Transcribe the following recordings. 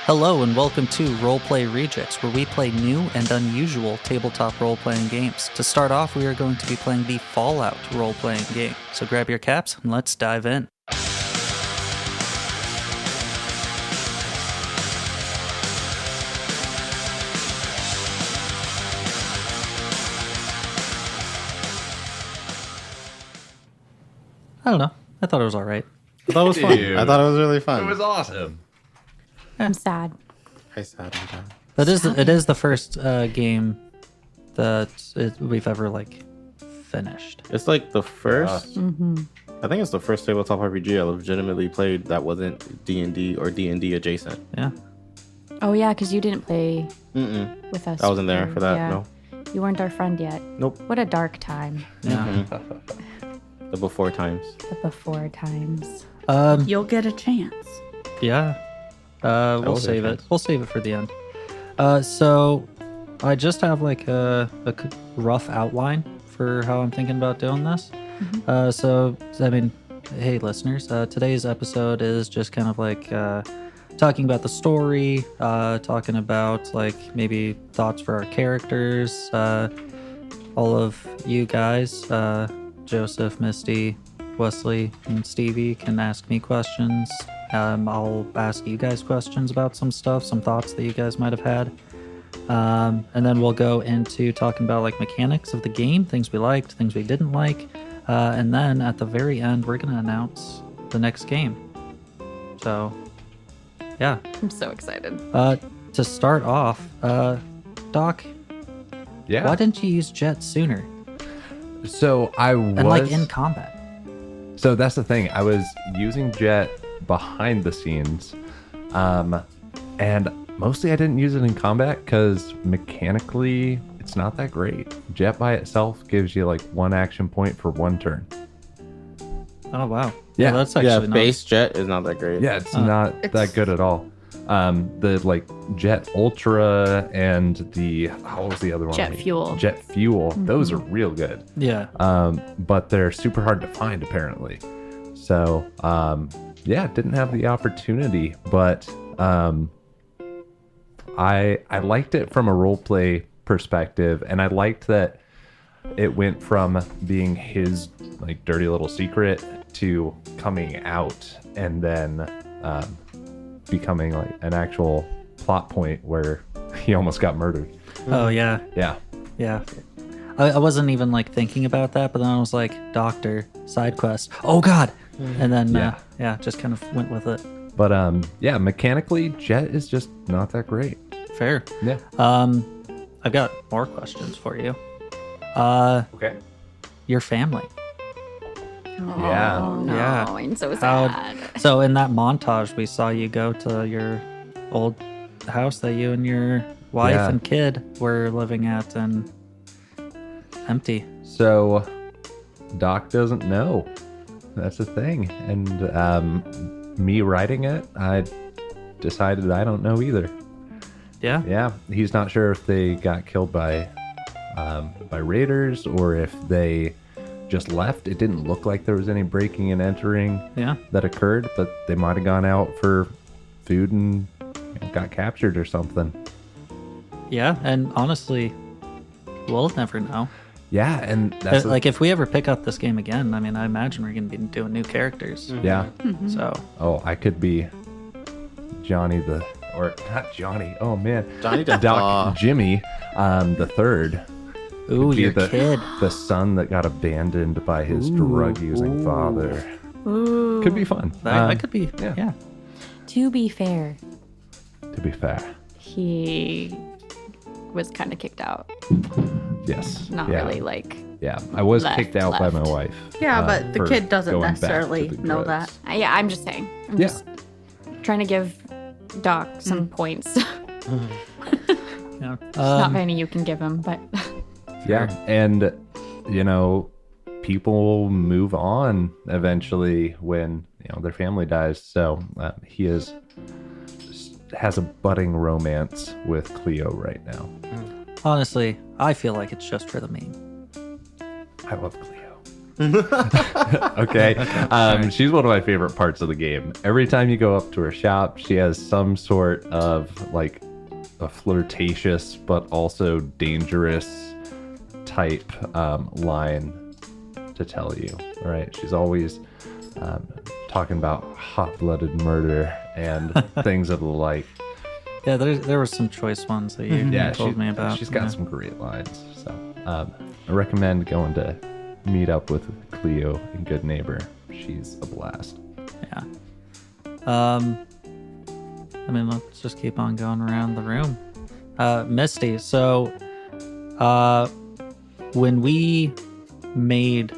Hello and welcome to Roleplay Rejects, where we play new and unusual tabletop role-playing games. To start off, we are going to be playing the Fallout role-playing game. So grab your caps and let's dive in. I don't know. I thought it was all right. I thought it was fun. Dude. I thought it was really fun. It was awesome. I'm sad. Hi, sad. I'm done. It is the first game that we've ever finished. It's like the first. I think it's the first tabletop RPG I legitimately played that wasn't D&D or D&D adjacent. Yeah. Oh yeah, because you didn't play with us. I wasn't there for that. Yeah. No. You weren't our friend yet. Nope. What a dark time. Yeah. The before times. The before times. You'll get a chance. Yeah. We'll will save get a it. chance. We'll save it for the end. So I just have a rough outline for how I'm thinking about doing this. So, I mean, hey, listeners, today's episode is just kind of talking about the story, talking about maybe thoughts for our characters. All of you guys, Joseph, Misty, Wesley, and Stevie can ask me questions. I'll ask you guys questions about some stuff, some thoughts that you guys might have had. And then we'll go into talking about mechanics of the game, things we liked, things we didn't like. And then at the very end, we're going to announce the next game. So, yeah. I'm so excited. To start off, Doc, Yeah. why didn't you use Jet sooner? So I was And in combat? So that's the thing. I was using Jet behind the scenes, and mostly I didn't use it in combat because mechanically it's not that great. Jet by itself gives you one action point for one turn. Oh, wow. Yeah. That's actually Base jet is not that great. Yeah, it's not that good at all. The Jet Ultra and what was the other one? Jet Fuel. Jet Fuel. Those are real good. Yeah. But they're super hard to find apparently. So didn't have the opportunity, but I liked it from a roleplay perspective, and I liked that it went from being his dirty little secret to coming out and then becoming an actual plot point where he almost got murdered. Oh, yeah. Yeah. Yeah. I wasn't even thinking about that, but then I was doctor, side quest. Oh, God. And then, just kind of went with it. But mechanically, Jet is just not that great. Fair. Yeah. I've got more questions for you. Okay. Your family. Yeah. Oh, no, Yeah. I'm so How- sad. So in that montage, we saw you go to your old house that you and your wife Yeah. and kid were living at, and empty. So Doc doesn't know. That's the thing. And me writing it, I decided I don't know either. Yeah. Yeah, he's not sure if they got killed by raiders or if they just left. It didn't look like there was any breaking and entering Yeah. that occurred, but they might have gone out for food and got captured or something. Yeah. And honestly, we'll never know. Yeah, and that's If we ever pick up this game again, I mean, I imagine we're going to be doing new characters. yeah. So, Oh, I could be Johnny or not Johnny. Oh man, Johnny the Doc Jimmy, the third. ooh, Could be your the, kid. the son that got abandoned by his drug-using father. Ooh. Could be fun. That could be. yeah. Yeah. To be fair, To be fair, he was kind of kicked out. yes. Not yeah. really Yeah, I was left. kicked out by my wife. Yeah, but the for kid doesn't going back to necessarily the know drugs. that. Yeah, I'm just saying. I'm Yeah. just trying to give Doc some points. Yeah. Not many you can give him, but Yeah, and people move on eventually when their family dies. So he has a budding romance with Cleo right now. Honestly, I feel like it's just for the meme. I love Cleo. Okay. She's one of my favorite parts of the game. Every time you go up to her shop, she has some sort of like a flirtatious but also dangerous type line to tell you. All right. She's always talking about hot-blooded murder and things of the like. Yeah, there were some choice ones that you told me about. She's got some great lines. So I recommend going to meet up with Cleo in Good Neighbor. She's a blast. Yeah. I mean, let's just keep on going around the room. Misty, so when we made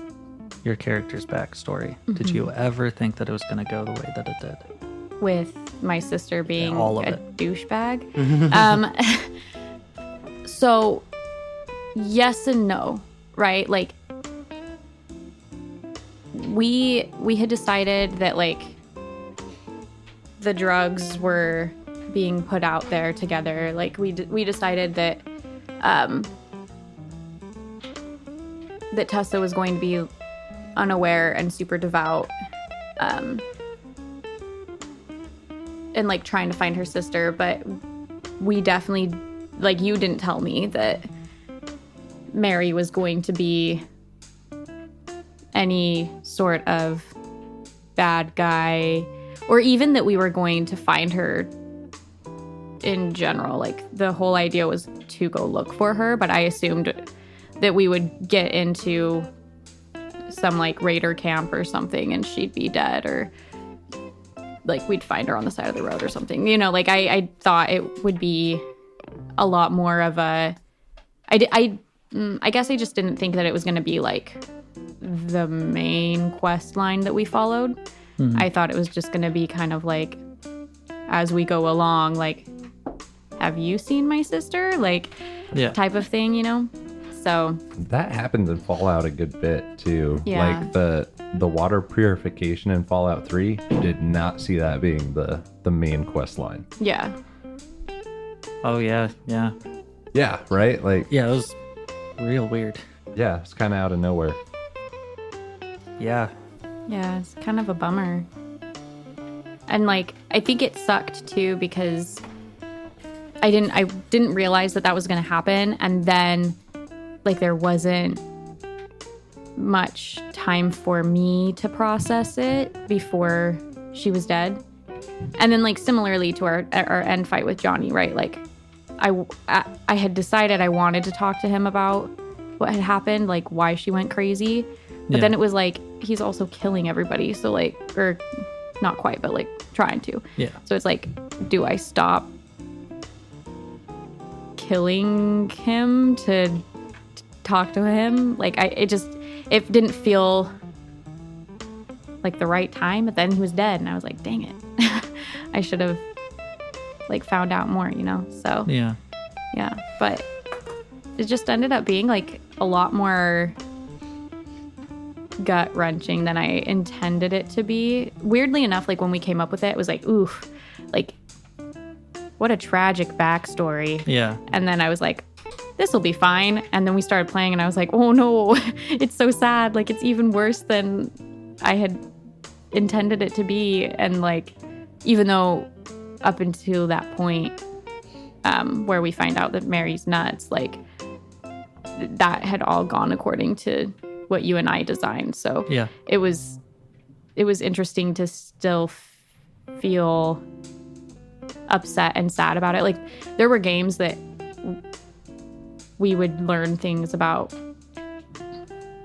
your character's backstory, did you ever think that it was going to go the way that it did? With my sister being all of a it. douchebag. So yes and no, right? Like we had decided that like the drugs were being put out there together. Like we decided that that Tessa was going to be unaware and super devout, and like trying to find her sister. But we definitely, like, you didn't tell me that Mary was going to be any sort of bad guy, or even that we were going to find her in general. Like, the whole idea was to go look for her, but I assumed that we would get into some like raider camp or something and she'd be dead, or like we'd find her on the side of the road or something, you know. Like I thought it would be a lot more of a I guess I just didn't think that it was going to be like the main quest line that we followed. I thought it was just going to be kind of like, as we go along, like, have you seen my sister, like, type of thing, you know. So that happens in Fallout a good bit too. Yeah. Like the water purification in Fallout 3, did not see that being the main quest line. yeah. Oh, yeah. Yeah, right? Like, Yeah, it was real weird. yeah, it's kind of out of nowhere. Yeah. Yeah, it's kind of a bummer. And like, I think it sucked too because I didn't realize that was going to happen, and then like there wasn't much time for me to process it before she was dead. And then like similarly to our end fight with Johnny, right? Like I had decided I wanted to talk to him about what had happened, like why she went crazy. But then it was like, he's also killing everybody. So like, or not quite, but like trying to. Yeah. So it's like, do I stop killing him to talk to him? Like it didn't feel like the right time. But then he was dead and I was like, dang it. I should have like found out more, you know? So Yeah. But it just ended up being like a lot more gut wrenching than I intended it to be. Weirdly enough, like when we came up with it, it was like, oof, like what a tragic backstory. Yeah. And then I was like, this will be fine. And then we started playing and I was like, oh no, it's so sad. Like it's even worse than I had intended it to be. And like, even though up until that point, where we find out that Mary's nuts, like that had all gone according to what you and I designed. So Yeah. it was interesting to still feel upset and sad about it. Like there were games that we would learn things about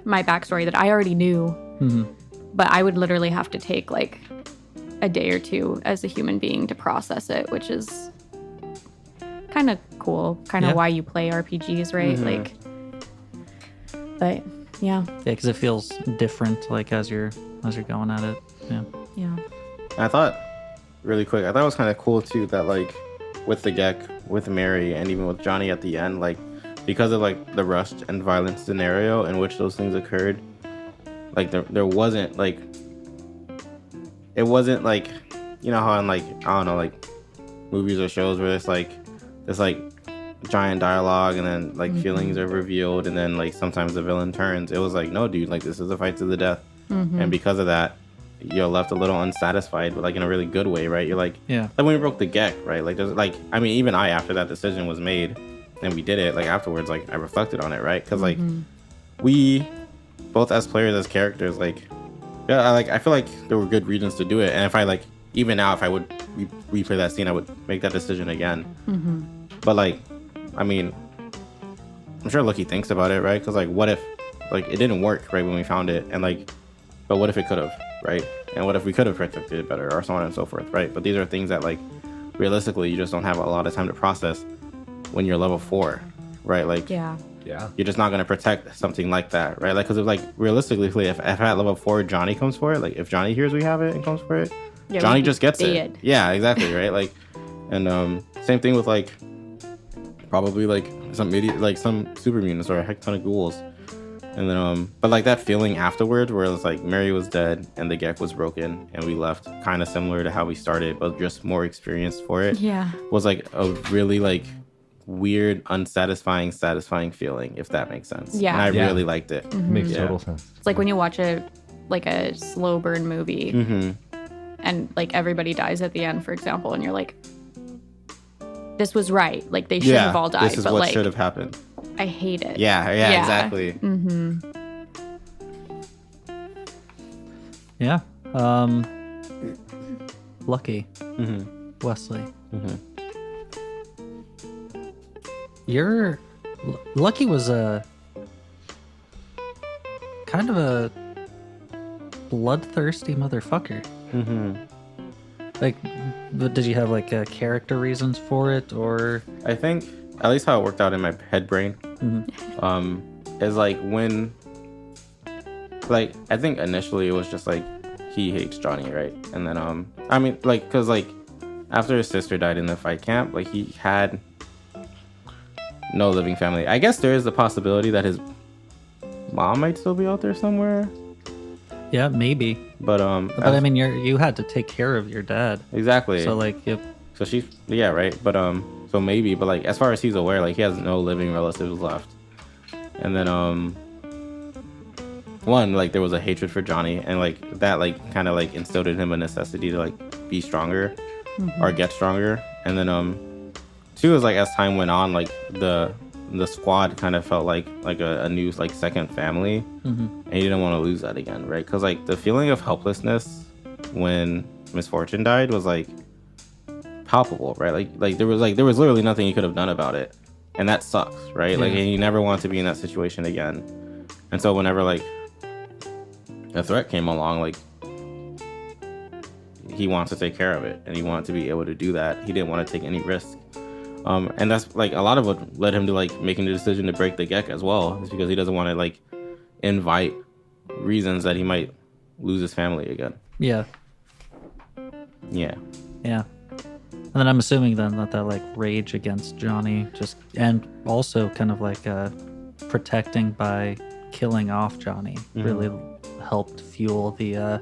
my backstory that I already knew, but I would literally have to take like a day or two as a human being to process it, which is kind of cool, kind of why you play RPGs, right? Like, but yeah, because it feels different, like as you're going at it. yeah. I thought, really quick, I thought it was kind of cool too that like with the Gek, with Mary, and even with Johnny at the end, like because of like the rust and violence scenario in which those things occurred, like there wasn't like, it wasn't like, you know how in like, I don't know, like movies or shows where it's like this like giant dialogue and then like feelings are revealed and then like sometimes the villain turns. It was like, no, dude, like this is a fight to the death. And because of that, you're left a little unsatisfied, but like in a really good way, right? You're like, Yeah. like when we broke the Gek, right? Like there's like, I mean, even I, after that decision was made and we did it, like afterwards, like I reflected on it, right? Because like we both as players, as characters, like, yeah, I feel like there were good reasons to do it. And if I like, even now, if I would replay that scene, I would make that decision again. But like, I mean, I'm sure Lucky thinks about it, right? Because like, what if like it didn't work right when we found it, and like, but what if it could have, right? And what if we could have protected it better, or so on and so forth, right? But these are things that like, realistically, you just don't have a lot of time to process when you're level 4, right? Like, Yeah. you're just not going to protect something like that, right? Like, because like realistically, if at level 4 Johnny comes for it, like if Johnny hears we have it and comes for it, Yeah, Johnny we'd just be gets it. dead. Yeah, exactly, right? Like, and same thing with like probably like some super mutants or a heck ton of ghouls. And then but like that feeling afterwards where it's like Mary was dead and the Gek was broken and we left, kind of similar to how we started, but just more experienced for it. Yeah. Was like a really like weird, unsatisfying, satisfying feeling, if that makes sense. Yeah. And I Yeah. really liked it. Makes Yeah. total sense. It's like when you watch a slow burn movie and like everybody dies at the end, for example, and you're like, this was right. Like they shouldn't have all died, this is but what like should have happened. I hate it. Yeah, exactly. Yeah. Lucky. Wesley. Lucky was a kind of a bloodthirsty motherfucker. Like, but did you have like character reasons for it, or? I think at least how it worked out in my head brain is like when like I think initially it was just like he hates Johnny, right? And then I mean like because like after his sister died in the fight camp, like he had no living family. I guess there is the possibility that his mom might still be out there somewhere, Yeah, maybe. but But I mean, you had to take care of your dad, exactly. so like, yep. So she's right, but so maybe, but like as far as he's aware, like he has no living relatives left. And then one, like there was a hatred for Johnny, and like that like kind of like instilled in him a necessity to like be stronger or get stronger. And then two is like as time went on, like the squad kind of felt like a new like second family, and he didn't want to lose that again, right? Because like the feeling of helplessness when Misfortune died was like palpable, right? Like there was literally nothing he could have done about it, and that sucks, right? Like, and you never want to be in that situation again. And so whenever like a threat came along, like he wants to take care of it, and he wanted to be able to do that. He didn't want to take any risk, and that's like a lot of what led him to like making the decision to break the Gek as well, is because he doesn't want to like invite reasons that he might lose his family again. Yeah. Yeah. And then I'm assuming then that like rage against Johnny just, and also kind of like protecting by killing off Johnny really helped fuel the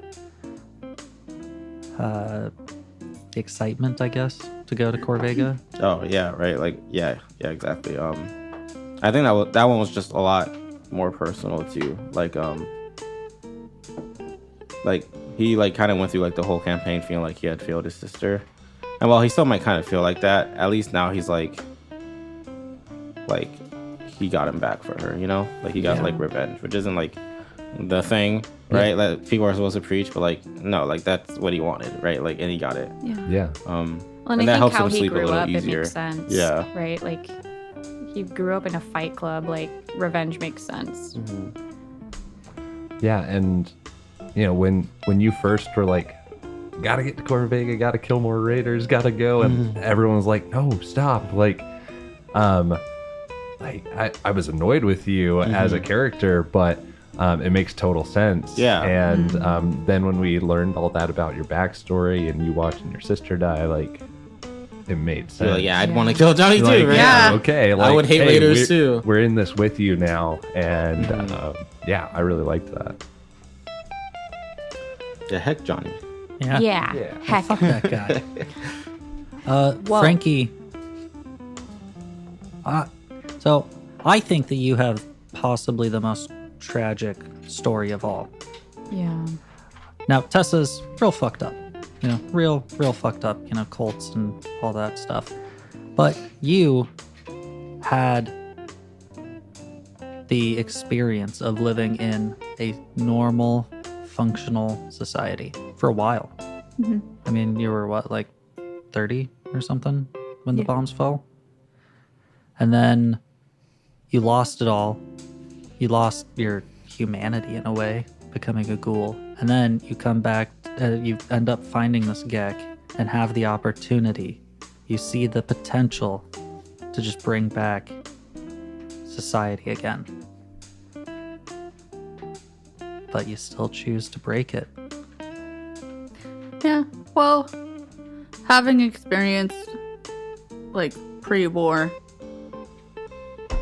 excitement, I guess, to go to Corvega. Oh yeah, right. Like yeah, exactly. I think that one was just a lot more personal too. Like he like kind of went through like the whole campaign feeling like he had failed his sister, and while he still might kind of feel like that, at least now he's like he got him back for her, you know, like he got like revenge, which isn't like the thing, right? Like people are supposed to preach, but like no, like that's what he wanted, right? Like, and he got it. Yeah. Well, and I that think helps how him he sleep a grew little up, easier. it makes sense. Yeah. Right? Like, he grew up in a fight club. Like, revenge makes sense. Yeah, and you know when you first were like, gotta get to Corvega, gotta kill more raiders, gotta go, and everyone was like, no, stop. Like I was annoyed with you as a character, but it makes total sense. Yeah. And then when we learned all that about your backstory and you watching your sister die, like it made sense. You're like, yeah, I'd want to kill Johnny You're too, like, right? Yeah. Okay. Like, I would hate raiders we're, too. We're in this with you now, and yeah, I really liked that. Yeah, heck, Johnny. Yeah. Heck. Fuck that guy. Frankie. So I think that you have possibly the most tragic story of all. Yeah. Now, Tessa's real fucked up. Real fucked up, cults and all that stuff. But you had the experience of living in a normal, functional society for a while. Mhm. I mean, you were what, like 30 or something when the Yeah. bombs fell? And then you lost it all. You lost your humanity in a way, becoming a ghoul. And then you come back, you end up finding this Gek and have the opportunity. You see the potential to just bring back society again. But you still choose to break it. Yeah. Well, having experienced like pre-war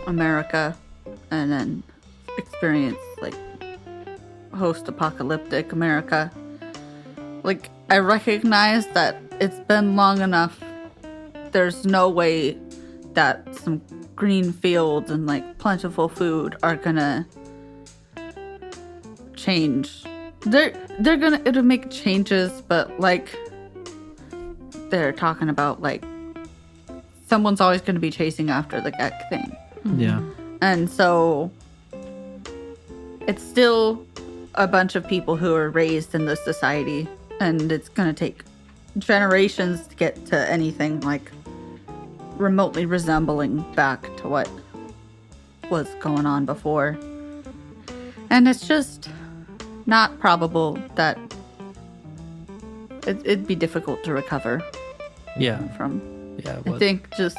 America and then experienced like post-apocalyptic America, like I recognize that it's been long enough. There's no way that some green fields and like plentiful food are gonna change. It'll make changes, but like they're talking about like someone's always gonna be chasing after the Gek thing. Yeah. And so it's still a bunch of people who are raised in this society, and it's going to take generations to get to anything like remotely resembling back to what was going on before. And it's just not probable that it'd be difficult to recover Yeah. from. Yeah. I think just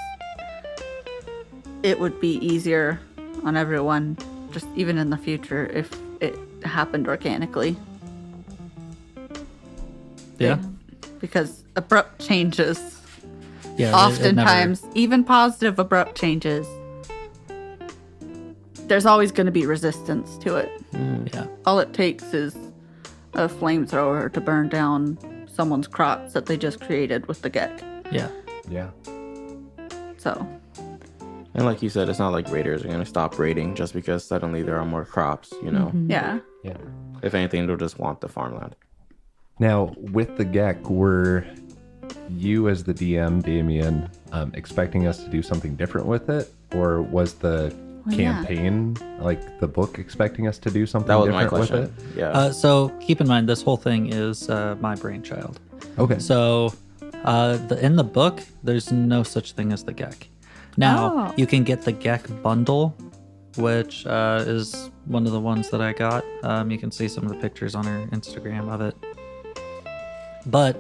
it would be easier on everyone, just even in the future, if it happened organically. Yeah. Because abrupt changes, Yeah. oftentimes, even positive abrupt changes, there's always going to be resistance to it. Yeah. All it takes is a flamethrower to burn down someone's crops that they just created with the Gek. Yeah. Yeah. So, And like you said, it's not like raiders are going to stop raiding just because suddenly there are more crops, yeah. Yeah. If anything, they'll just want the farmland. Now, with the Gek, were you as the DM, Damien, expecting us to do something different with it? Or was the campaign, like the book, expecting us to do something That was my different with question. it? Yeah. So keep in mind, this whole thing is my brainchild. Okay. So in the book, there's no such thing as the Gek. Now, you can get the Gek bundle, which is one of the ones that I got. You can see some of the pictures on our Instagram of it. But,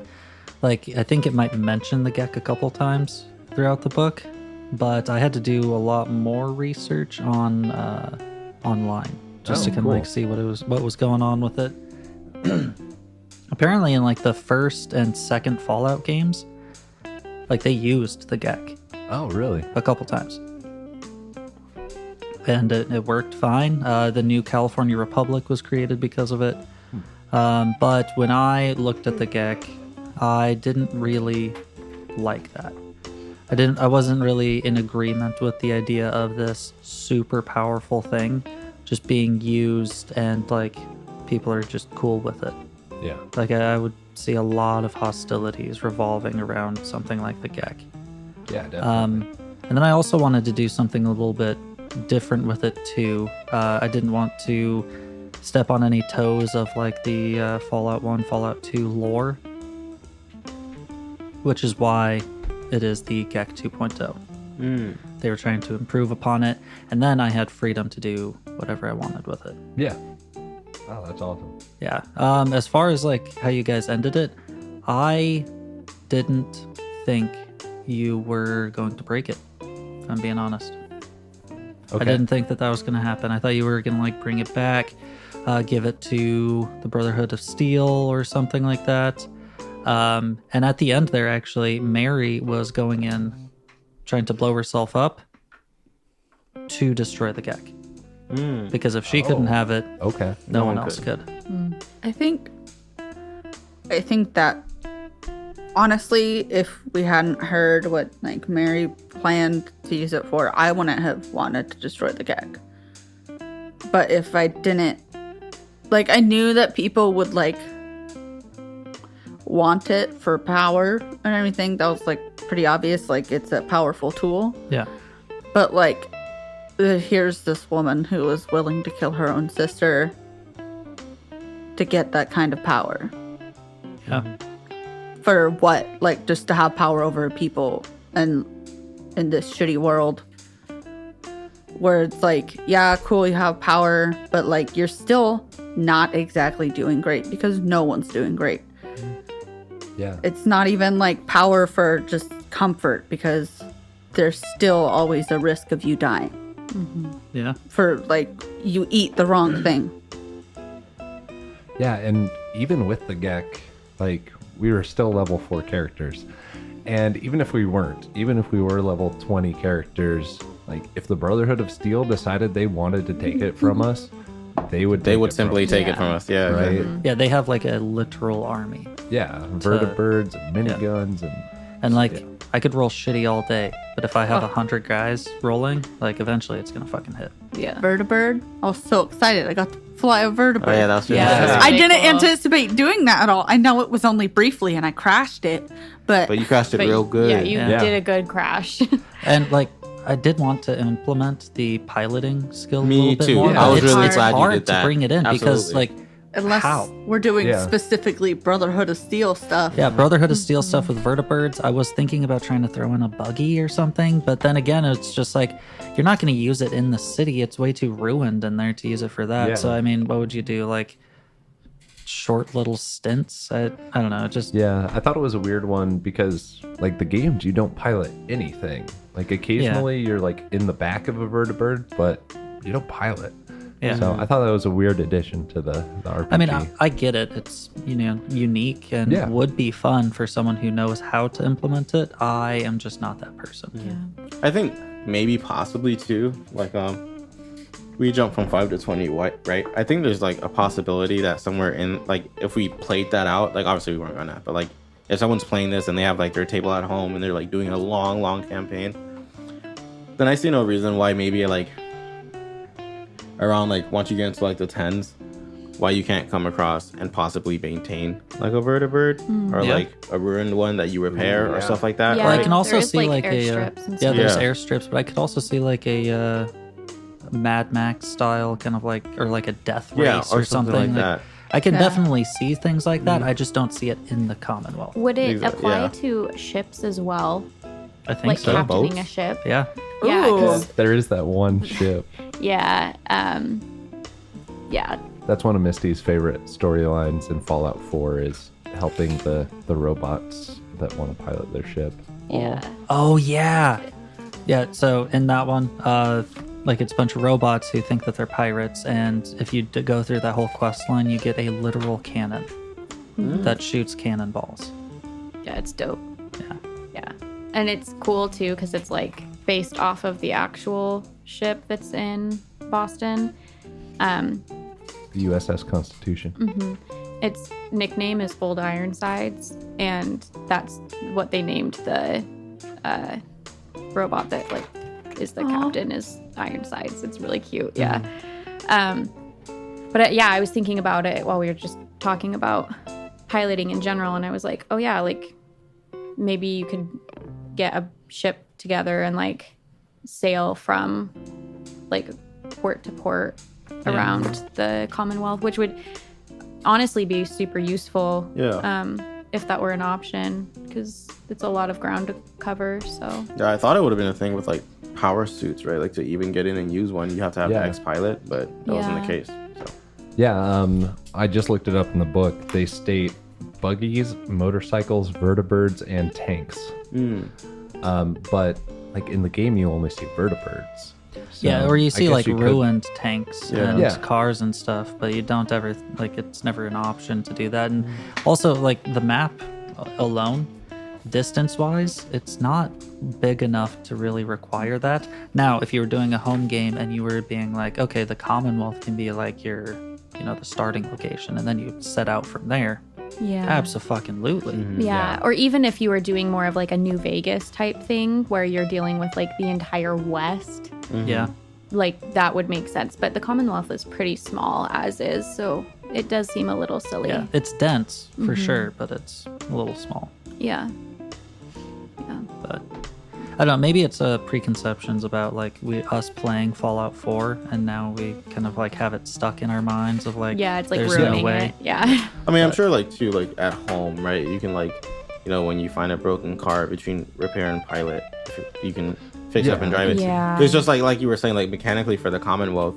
like, I think it might mention the Gek a couple times throughout the book. But I had to do a lot more research on online just to kind of like see what was going on with it. Apparently, in like the first and second Fallout games, like they used the Gek Oh, really? a couple times, and it worked fine. The new California Republic was created because of it. But when I looked at the Gek, I didn't really like that. I wasn't really in agreement with the idea of this super powerful thing just being used and like people are just cool with it. Yeah. Like I would see a lot of hostilities revolving around something like the Gek. Yeah, definitely. And then I also wanted to do something a little bit different with it too. I didn't want to step on any toes of like the Fallout 1, Fallout 2 lore, which is why it is the Gek 2.0. They were trying to improve upon it, and then I had freedom to do whatever I wanted with it. Yeah. Oh, that's awesome. Yeah. As far as like how you guys ended it, I didn't think you were going to break it, if I'm being honest. Okay. I didn't think that was going to happen. I thought you were going to like bring it back, give it to the Brotherhood of Steel or something like that. And at the end there, actually, Mary was going in, trying to blow herself up to destroy the Gek. Because if she couldn't have it, Okay. no one else could. I think that honestly, if we hadn't heard what like Mary planned to use it for, I wouldn't have wanted to destroy the Gek. But if I didn't, like, I knew that people would, like, want it for power and everything. That was, like, pretty obvious. Like, it's a powerful tool. Yeah. But, like, here's this woman who was willing to kill her own sister to get that kind of power. Yeah. For what? Like, just to have power over people and in this shitty world where it's like, yeah, cool, you have power, but, like, you're still not exactly doing great because no one's doing great. Yeah. It's not even, like, power for just comfort because there's still always a risk of you dying. Yeah. For, like, you eat the wrong thing. Yeah, and even with the Gek, like, we were still level 4 characters. And even if we weren't, even if we were level 20 characters, like, if the Brotherhood of Steel decided they wanted to take it from us, they would simply take it from us. Yeah. right? Exactly. Yeah, they have like a literal army. Yeah, vertibirds and miniguns And like, I could roll shitty all day, but if I have 100 guys rolling, like, eventually it's gonna fucking hit. Yeah. Vertibird. I was so excited. I got to fly a vertibird. Oh yeah, that's really Yeah. nice. I Pretty didn't cool. anticipate doing that at all. I know it was only briefly and I crashed it, but But you crashed it But real good. Yeah, you Yeah. did a good crash. And like, I did want to implement the piloting skill Me a little bit too. more. Yeah. but I was it's really it's glad you hard did that. to bring it in because, Absolutely. like, unless how? we're doing Yeah. specifically Brotherhood of Steel stuff. Yeah, Brotherhood of Steel stuff with vertibirds. I was thinking about trying to throw in a buggy or something, but then again, it's just like, you're not going to use it in the city. It's way too ruined in there to use it for that. Yeah. So, I mean, what would you do? Like, short little stints? I don't know. Just Yeah, I thought it was a weird one because, like, the games, you don't pilot anything. Like, occasionally you're, like, in the back of a vertibird, but you don't pilot. Yeah. So I thought that was a weird addition to the RPG. I mean, I get it. It's, you know, unique and Yeah. would be fun for someone who knows how to implement it. I am just not that person. I think maybe possibly too. Like we jumped from 5 to 20, right? I think there's like a possibility that somewhere in, like, if we played that out, like, obviously we weren't gonna, but like if someone's playing this and they have like their table at home and they're like doing a long campaign, then I see no reason why maybe like around, like, once you get into like the 10s, why you can't come across and possibly maintain like a vertibird or Yeah. like a ruined one that you repair or stuff like that. Yeah. Well, I right? can also There is, see like, like a airstrips and yeah, stuff. there's Yeah. airstrips, but I could also see like a Mad Max style kind of like, or like a death race Yeah, or something like that. I can Yeah. definitely see things like that. I just don't see it in the Commonwealth. Would it Exactly, apply yeah. to ships as well? I think Like so. captaining Boats? a ship? Yeah. Yeah, 'cause- there is that one ship. yeah. Yeah. That's one of Misty's favorite storylines in Fallout 4 is helping the robots that want to pilot their ship. Yeah. Oh yeah. Yeah, so in that one, like, it's a bunch of robots who think that they're pirates, and if you go through that whole quest line, you get a literal cannon that shoots cannonballs. Yeah, it's dope. Yeah. Yeah. And it's cool too because it's like based off of the actual ship that's in Boston. The USS Constitution. Its nickname is Old Ironsides, and that's what they named the robot that like is the captain is Ironsides. It's really cute. Yeah. But yeah, I was thinking about it while we were just talking about piloting in general, and I was like, oh yeah, like maybe you could get a ship together and like sail from like port to port around the Commonwealth, which would honestly be super useful. Yeah. If that were an option, because it's a lot of ground to cover. So Yeah, I thought it would have been a thing with like power suits, right? Like to even get in and use one, you have to have Yeah. an ex-pilot, but that wasn't the Yeah. case. So Yeah, I just looked it up in the book. They state buggies, motorcycles, vertibirds, and tanks. But like in the game, you only see vertibirds. So Yeah, or you I see guess like you could- ruined tanks Yeah. and Yeah. cars and stuff, but you don't ever, like, it's never an option to do that. And also, like, the map alone, distance wise, it's not big enough to really require that. Now, if you were doing a home game and you were being like, okay, the Commonwealth can be like your, you know, the starting location, and then you set out from there, Yeah. Abso-fucking-lutely. Yeah. Or even if you were doing more of like a New Vegas type thing where you're dealing with like the entire West, Yeah. like that would make sense. But the Commonwealth is pretty small as is, so it does seem a little silly. Yeah. It's dense for sure, but it's a little small. Yeah. But I don't know, maybe it's preconceptions about like us playing Fallout 4 and now we kind of like have it stuck in our minds of like Yeah, it's like there's ruining no way. it. Yeah. I mean, I'm sure like too, like at home, right? You can like, you know, when you find a broken car between repair and pilot, you can fix it up and drive it. Yeah. It's just like you were saying, like mechanically for the Commonwealth,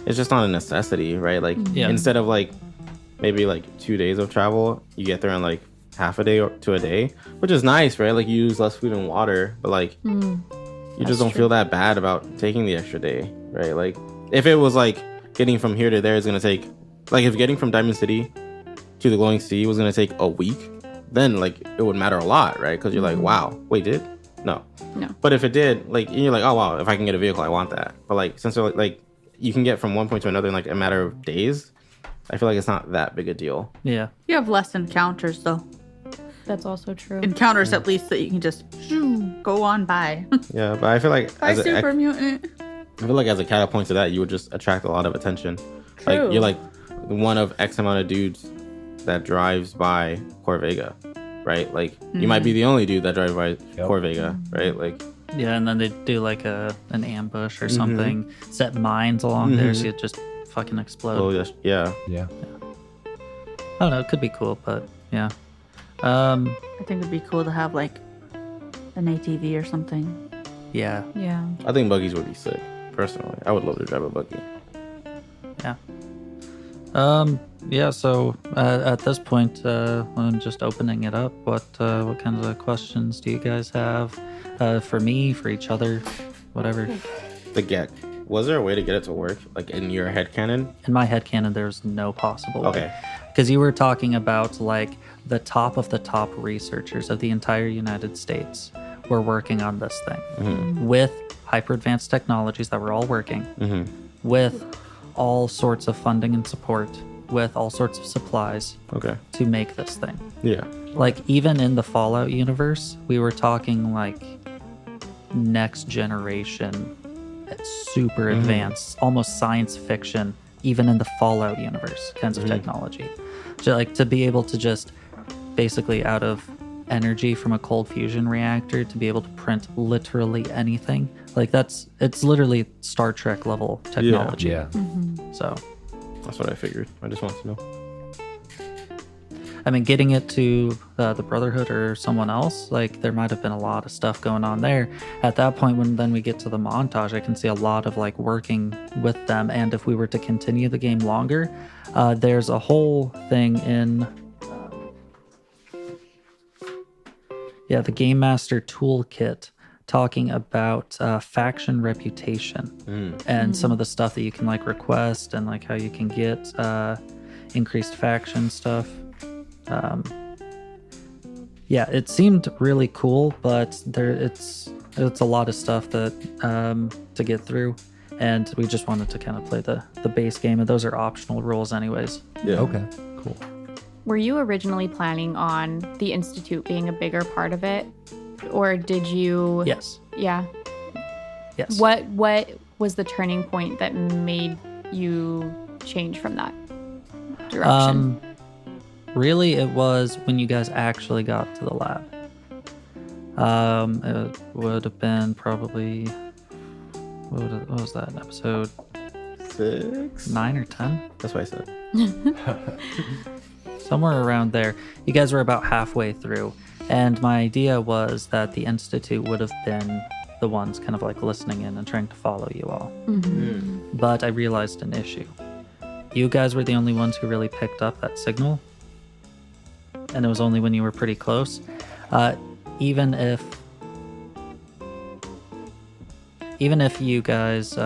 it's just not a necessity, right? Like Yeah. instead of like maybe like 2 days of travel, you get there in like half a day to a day, which is nice, right? Like you use less food and water, but like you just don't feel that bad about taking the extra day, right? Like if it was like getting from here to there is gonna take, like if getting from Diamond City to the Glowing Sea was gonna take a week, then like it would matter a lot, right? Because you're like, wow, wait, did no. But if it did, like you're like, oh wow, if I can get a vehicle, I want that. But like since they're like you can get from one point to another in like a matter of days, I feel like it's not that big a deal. Yeah. You have less encounters, though. That's also true. Encounters, at least, that you can just go on by. Yeah, but I feel like By as a, super mutant. I feel like as a counterpoint to that, you would just attract a lot of attention. True. Like you're like one of X amount of dudes that drives by Corvega, right? Like you might be the only dude that drives by Corvega, right? Like Yeah, and then they do like an ambush or something, set mines along there so you just fucking explode. oh yes, yeah. Yeah. I don't know, it could be cool, but yeah. I think it'd be cool to have, like, an ATV or something. Yeah. Yeah. I think buggies would be sick. Personally, I would love to drive a buggy. Yeah. Yeah, so at this point, I'm just opening it up. What kinds of questions do you guys have for me, for each other, whatever? The Gek. Was there a way to get it to work, like in your headcanon? In my headcanon, there's no possible way. Okay. Because you were talking about like the top of the top researchers of the entire United States were working on this thing with hyper advanced technologies that were all working, with all sorts of funding and support, with all sorts of supplies Okay. to make this thing. Yeah. Like even in the Fallout universe, we were talking like next generation, super advanced, almost science fiction, even in the Fallout universe kinds of technology. So like to be able to just basically out of energy from a cold fusion reactor to be able to print literally anything, like it's literally Star Trek level technology. Yeah. So That's what I figured. I just wanted to know. I mean, getting it to the Brotherhood or someone else, like there might have been a lot of stuff going on there. At that point, when then we get to the montage, I can see a lot of like working with them. And if we were to continue the game longer, there's a whole thing in the Game Master Toolkit talking about faction reputation and some of the stuff that you can like request and like how you can get increased faction stuff. It seemed really cool, but it's a lot of stuff that to get through, and we just wanted to kind of play the base game, and those are optional rules anyways. Yeah. Okay. Cool. Were you originally planning on the Institute being a bigger part of it? Or did you... Yes. Yeah. Yes. What was the turning point that made you change from that direction? Really, it was when you guys actually got to the lab. It would have been probably... What was that, episode 6? 9 or 10? That's what I said. Somewhere around there. You guys were about halfway through, and my idea was that the Institute would have been the ones kind of like listening in and trying to follow you all. But I realized an issue. You guys were the only ones who really picked up that signal, and it was only when you were pretty close. Even if you guys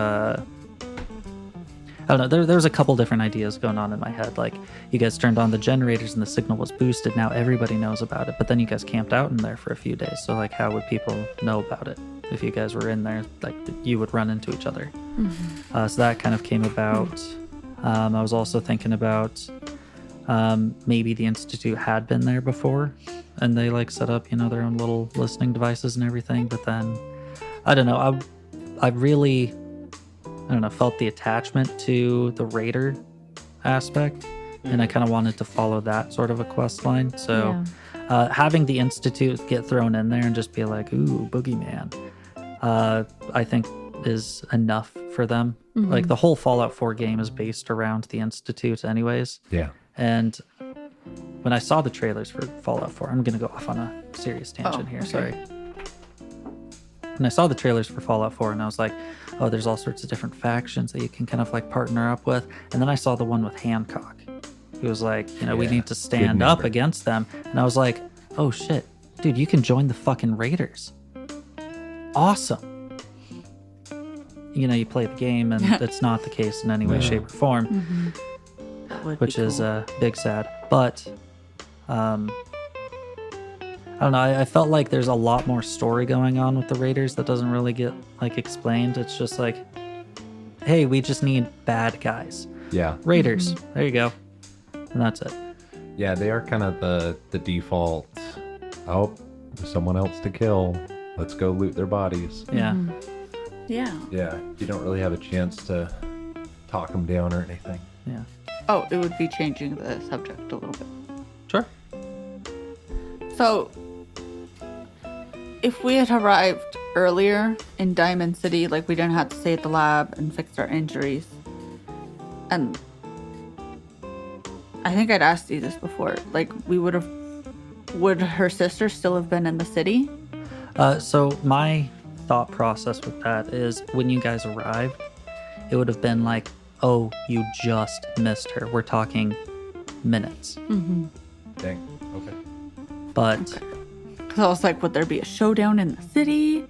I don't know, there was a couple different ideas going on in my head. Like, you guys turned on the generators and the signal was boosted. Now everybody knows about it. But then you guys camped out in there for a few days. So, like, how would people know about it? If you guys were in there, like, you would run into each other. So that kind of came about. I was also thinking about maybe the Institute had been there before and they like set up, their own little listening devices and everything. But then, I don't know, I really, I don't know, felt the attachment to the Raider aspect. And I kind of wanted to follow that sort of a quest line. So having the Institute get thrown in there and just be like, ooh, boogeyman, I think is enough for them. Like the whole Fallout 4 game is based around the Institute anyways. Yeah. And when I saw the trailers for Fallout 4, I'm going to go off on a serious tangent here. okay. Sorry. When I saw the trailers for Fallout 4 and I was like, oh, there's all sorts of different factions that you can kind of like partner up with. And then I saw the one with Hancock. He was like, we need to stand up against them. And I was like, oh shit, dude, you can join the fucking Raiders. Awesome. You play the game and it's not the case in any way, shape, or form, which is big sad. But I don't know. I felt like there's a lot more story going on with the Raiders that doesn't really get like explained. It's just like, hey, we just need bad guys. Yeah. Raiders. There you go. And that's it. Yeah, they are kind of the default. Oh, there's someone else to kill. Let's go loot their bodies. Yeah. Yeah. Yeah, you don't really have a chance to talk them down or anything. Yeah. Oh, it would be changing the subject a little bit. Sure. So, if we had arrived earlier in Diamond City, like we didn't have to stay at the lab and fix our injuries, and I think I'd asked you this before, like would her sister still have been in the city? So my thought process with that is when you guys arrived, it would have been like, oh, you just missed her. We're talking minutes. Dang. Okay. But Because I was like, would there be a showdown in the city?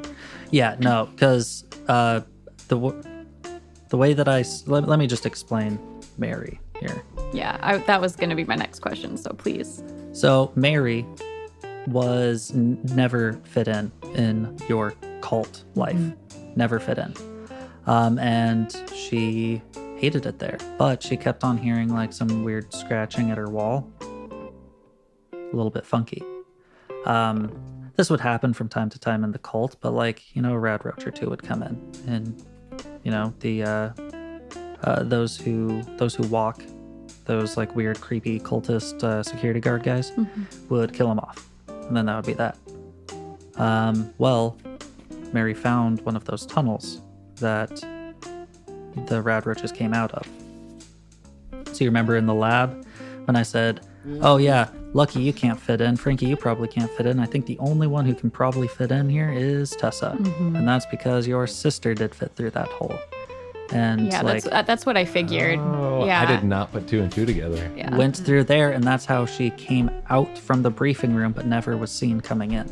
yeah, no, because the way that let me just explain Mary here. Yeah, that was going to be my next question, so please. So Mary was never fit in your cult life. Never fit in. And she hated it there. But she kept on hearing like some weird scratching at her wall. A little bit funky. This would happen from time to time in the cult, but like, a rad roach or two would come in. And, the those who walk, those like weird, creepy cultist security guard guys would kill them off. And then that would be that. Well, Mary found one of those tunnels that the rad roaches came out of. So you remember in the lab when I said, oh yeah, Lucky, you can't fit in. Frankie, you probably can't fit in. I think the only one who can probably fit in here is Tessa. And that's because your sister did fit through that hole. And Yeah, like that's what I figured. Oh, Yeah. I did not put two and two together. Yeah. went through there, and that's how she came out from the briefing room but never was seen coming in.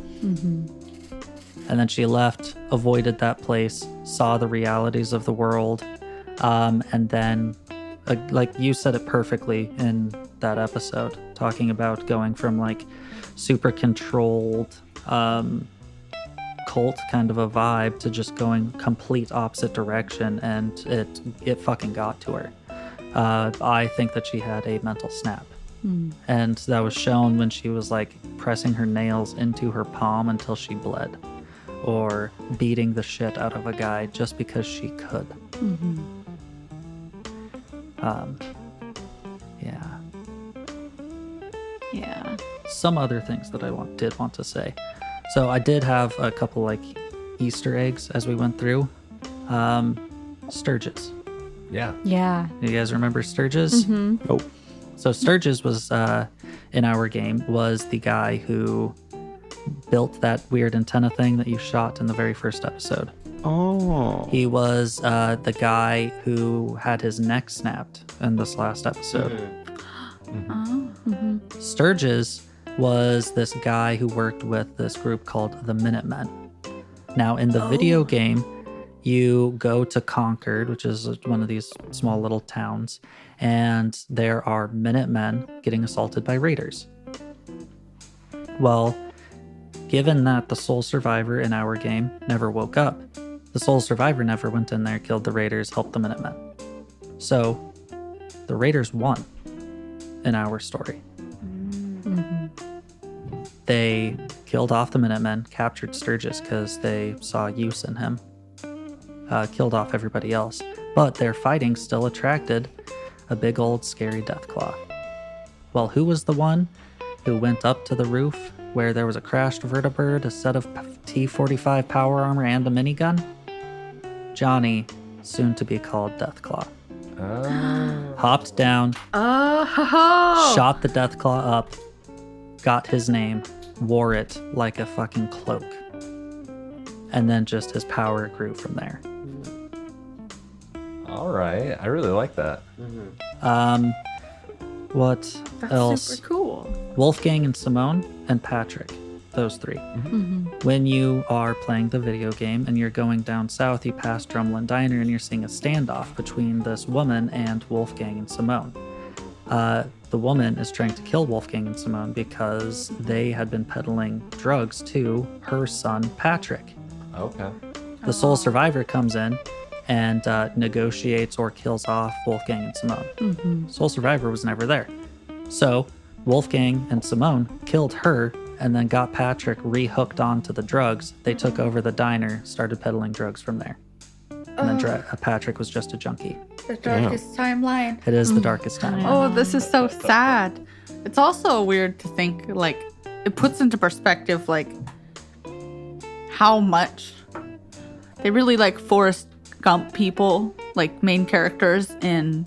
And then she left, avoided that place, saw the realities of the world, and then like you said it perfectly in that episode, talking about going from like super controlled cult kind of a vibe to just going complete opposite direction, and it fucking got to her. I think that she had a mental snap. And that was shown when she was like pressing her nails into her palm until she bled, or beating the shit out of a guy just because she could. Yeah. Yeah. Some other things that I did want to say. So I did have a couple like Easter eggs as we went through. Sturgis. Yeah. Yeah. You guys remember Sturgis? Nope. So Sturgis was in our game was the guy who built that weird antenna thing that you shot in the very first episode. Oh. He was the guy who had his neck snapped in this last episode. Sturgis was this guy who worked with this group called the Minutemen. Now, in the video game, you go to Concord, which is one of these small little towns, and there are Minutemen getting assaulted by raiders. Well, given that the sole survivor in our game never woke up, the sole survivor never went in there, killed the raiders, helped the Minutemen. So, the raiders won in our story. They killed off the Minutemen, captured Sturgis because they saw use in him, killed off everybody else. But their fighting still attracted a big old scary Deathclaw. Well, who was the one who went up to the roof where there was a crashed vertibird, a set of T-45 power armor, and a minigun? Johnny, soon to be called Deathclaw. Hopped down, shot the Deathclaw up, got his name, wore it like a fucking cloak. And then just his power grew from there. All right. I really like that. What That's else? super cool. Wolfgang and Simone and Patrick. Those three. When you are playing the video game and you're going down south, you pass Drumlin Diner and you're seeing a standoff between this woman and Wolfgang and Simone. The woman is trying to kill Wolfgang and Simone because they had been peddling drugs to her son, Patrick. Okay. The sole survivor comes in and negotiates or kills off Wolfgang and Simone. Sole survivor was never there. So Wolfgang and Simone killed her and then got Patrick re-hooked onto the drugs. They took over the diner, started peddling drugs from there. And then Patrick was just a junkie. The darkest timeline. It is the darkest time. Oh, this is so sad. It's also weird to think, like, it puts into perspective, like, how much they really like Forrest Gump people, like main characters in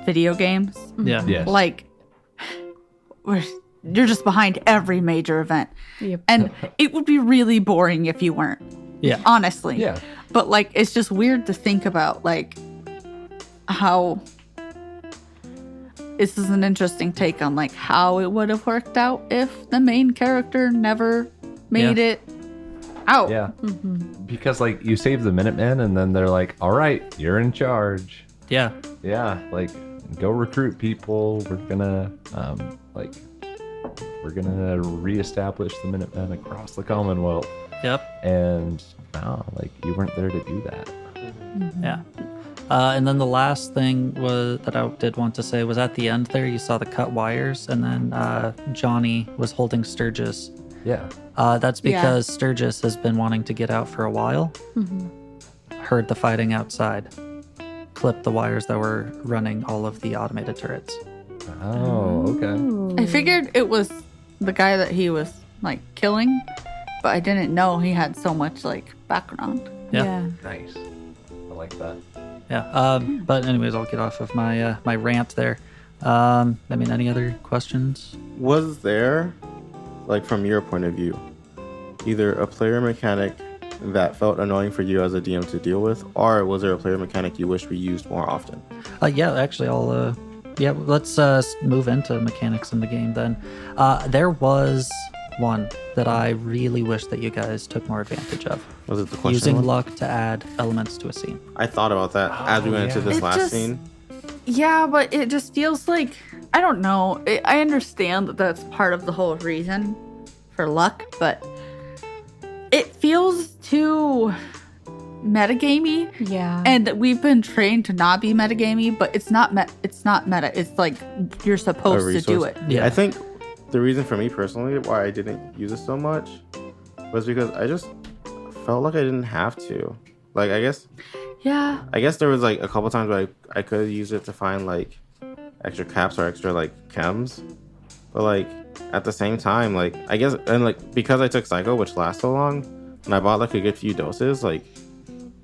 video games. Yeah. Yes. Like, you're just behind every major event. Yep. And it would be really boring if you weren't. Yeah. Honestly. Yeah. But like it's just weird to think about like how this is an interesting take on like how it would have worked out if the main character never made Yeah. it out. Yeah. Because like you save the Minutemen and then they're like, all right, you're in charge. Yeah. Yeah. Like go recruit people. We're gonna reestablish the Minutemen across the Commonwealth. Yep. And no, like you weren't there to do that. Yeah. And then the last thing was that I did want to say was at the end there, you saw the cut wires, and then Johnny was holding Sturgis. Yeah. That's because Sturgis has been wanting to get out for a while. Heard the fighting outside. Clipped the wires that were running all of the automated turrets. Oh, okay. I figured it was the guy that he was like killing, but I didn't know he had so much like background. Yeah. Nice. I like that. Yeah. But anyways, I'll get off of my my rant there. I mean, any other questions? Was there, like from your point of view, either a player mechanic that felt annoying for you as a DM to deal with, or was there a player mechanic you wish we used more often? Yeah, actually, I'll. Yeah, let's move into mechanics in the game then. There was one that I really wish that you guys took more advantage of. Was it the question Using one? luck to add elements to a scene. I thought about that as we went into this It last just- scene. Yeah, but it just feels like I don't know. I understand that that's part of the whole reason for luck, but it feels too metagamey. Yeah. And we've been trained to not be metagamey, but it's not it's not meta. It's like you're supposed to do resource. it. Yeah. I think the reason for me personally why I didn't use it so much was because I just felt like I didn't have to. Like I guess there was like a couple times where I could use it to find like extra caps or extra like chems, but like at the same time, like I guess and like because I took Psycho, which lasts so long, and I bought like a good few doses, like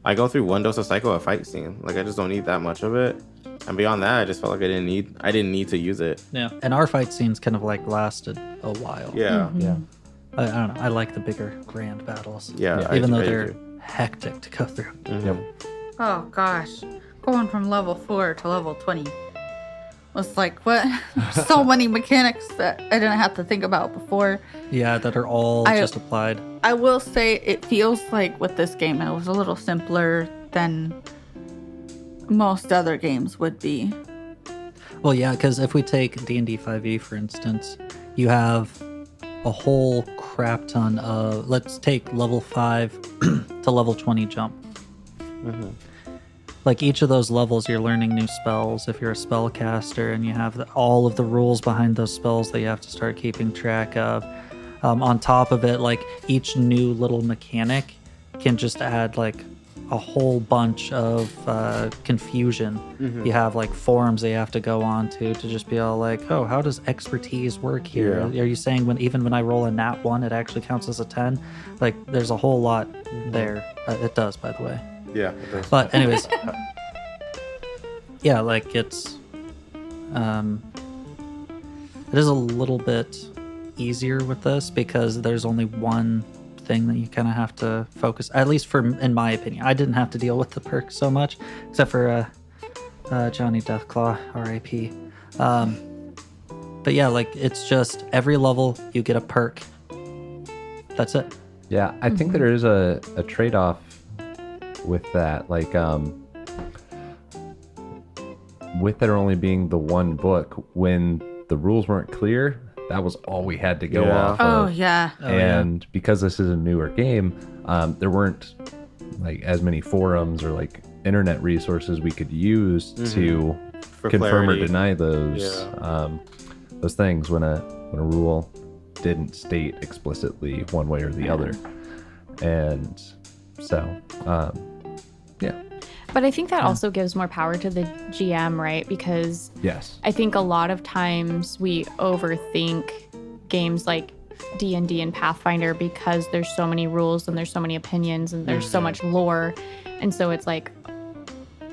I go through one dose of Psycho a fight scene. Like I just don't need that much of it. And beyond that, I just felt like I didn't need to use it. Yeah. And our fight scenes kind of like lasted a while. Yeah. Yeah. I don't know. I like the bigger grand battles. Yeah. Even though I they're do. hectic to go through. Yep. Oh gosh, going from level 4 to level 20 was like what? So many mechanics that I didn't have to think about before. Yeah, that are all just applied. I will say it feels like with this game it was a little simpler than most other games would be. Well, yeah, because if we take D&D 5e, for instance, you have a whole crap ton of, let's take level 5 to level 20 jump. like each of those levels, you're learning new spells if you're a spellcaster, and you have all of the rules behind those spells that you have to start keeping track of. On top of it, like each new little mechanic can just add like a whole bunch of confusion. You have like forums that you have to go on to just be all like, oh, how does expertise work here? Are you saying even when I roll a nat 1, it actually counts as a 10? Like, there's a whole lot there. It does, by the way. Yeah, it does. But anyways, yeah, like it is a little bit easier with this because there's only one thing that you kind of have to focus, at least in my opinion. I didn't have to deal with the perks so much, except for Johnny Deathclaw, R.I.P. But yeah, like it's just every level you get a perk. That's it. Yeah, I think there is a trade-off with that. Like, with there only being the one book, when the rules weren't clear, that was all we had to go off of. Oh, yeah. And because this is a newer game, there weren't like as many forums or like internet resources we could use to For confirm clarity. or deny those things when a rule didn't state explicitly one way or the other. And so, yeah. But I think that also gives more power to the GM, right? Because Yes. I think a lot of times we overthink games like D&D and Pathfinder because there's so many rules and there's so many opinions and there's so much lore. And so it's like,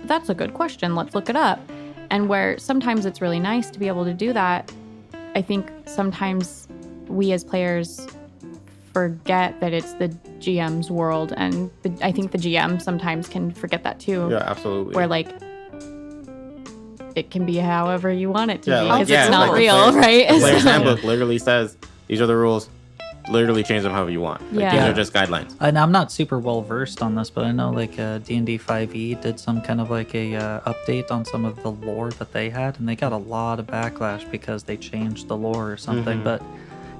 that's a good question. Let's look it up. And where sometimes it's really nice to be able to do that, I think sometimes we as players forget that it's the GM's world, and I think the GM sometimes can forget that too. Yeah, absolutely. Where like it can be however you want it to Yeah, be like- because yeah, it's not like the real, player's- right? The player's So- handbook literally says these are the rules. Literally change them however you want. Like, These Yeah. are just guidelines. And I'm not super well versed on this, but I know like D&D 5e did some kind of like a update on some of the lore that they had, and they got a lot of backlash because they changed the lore or something. But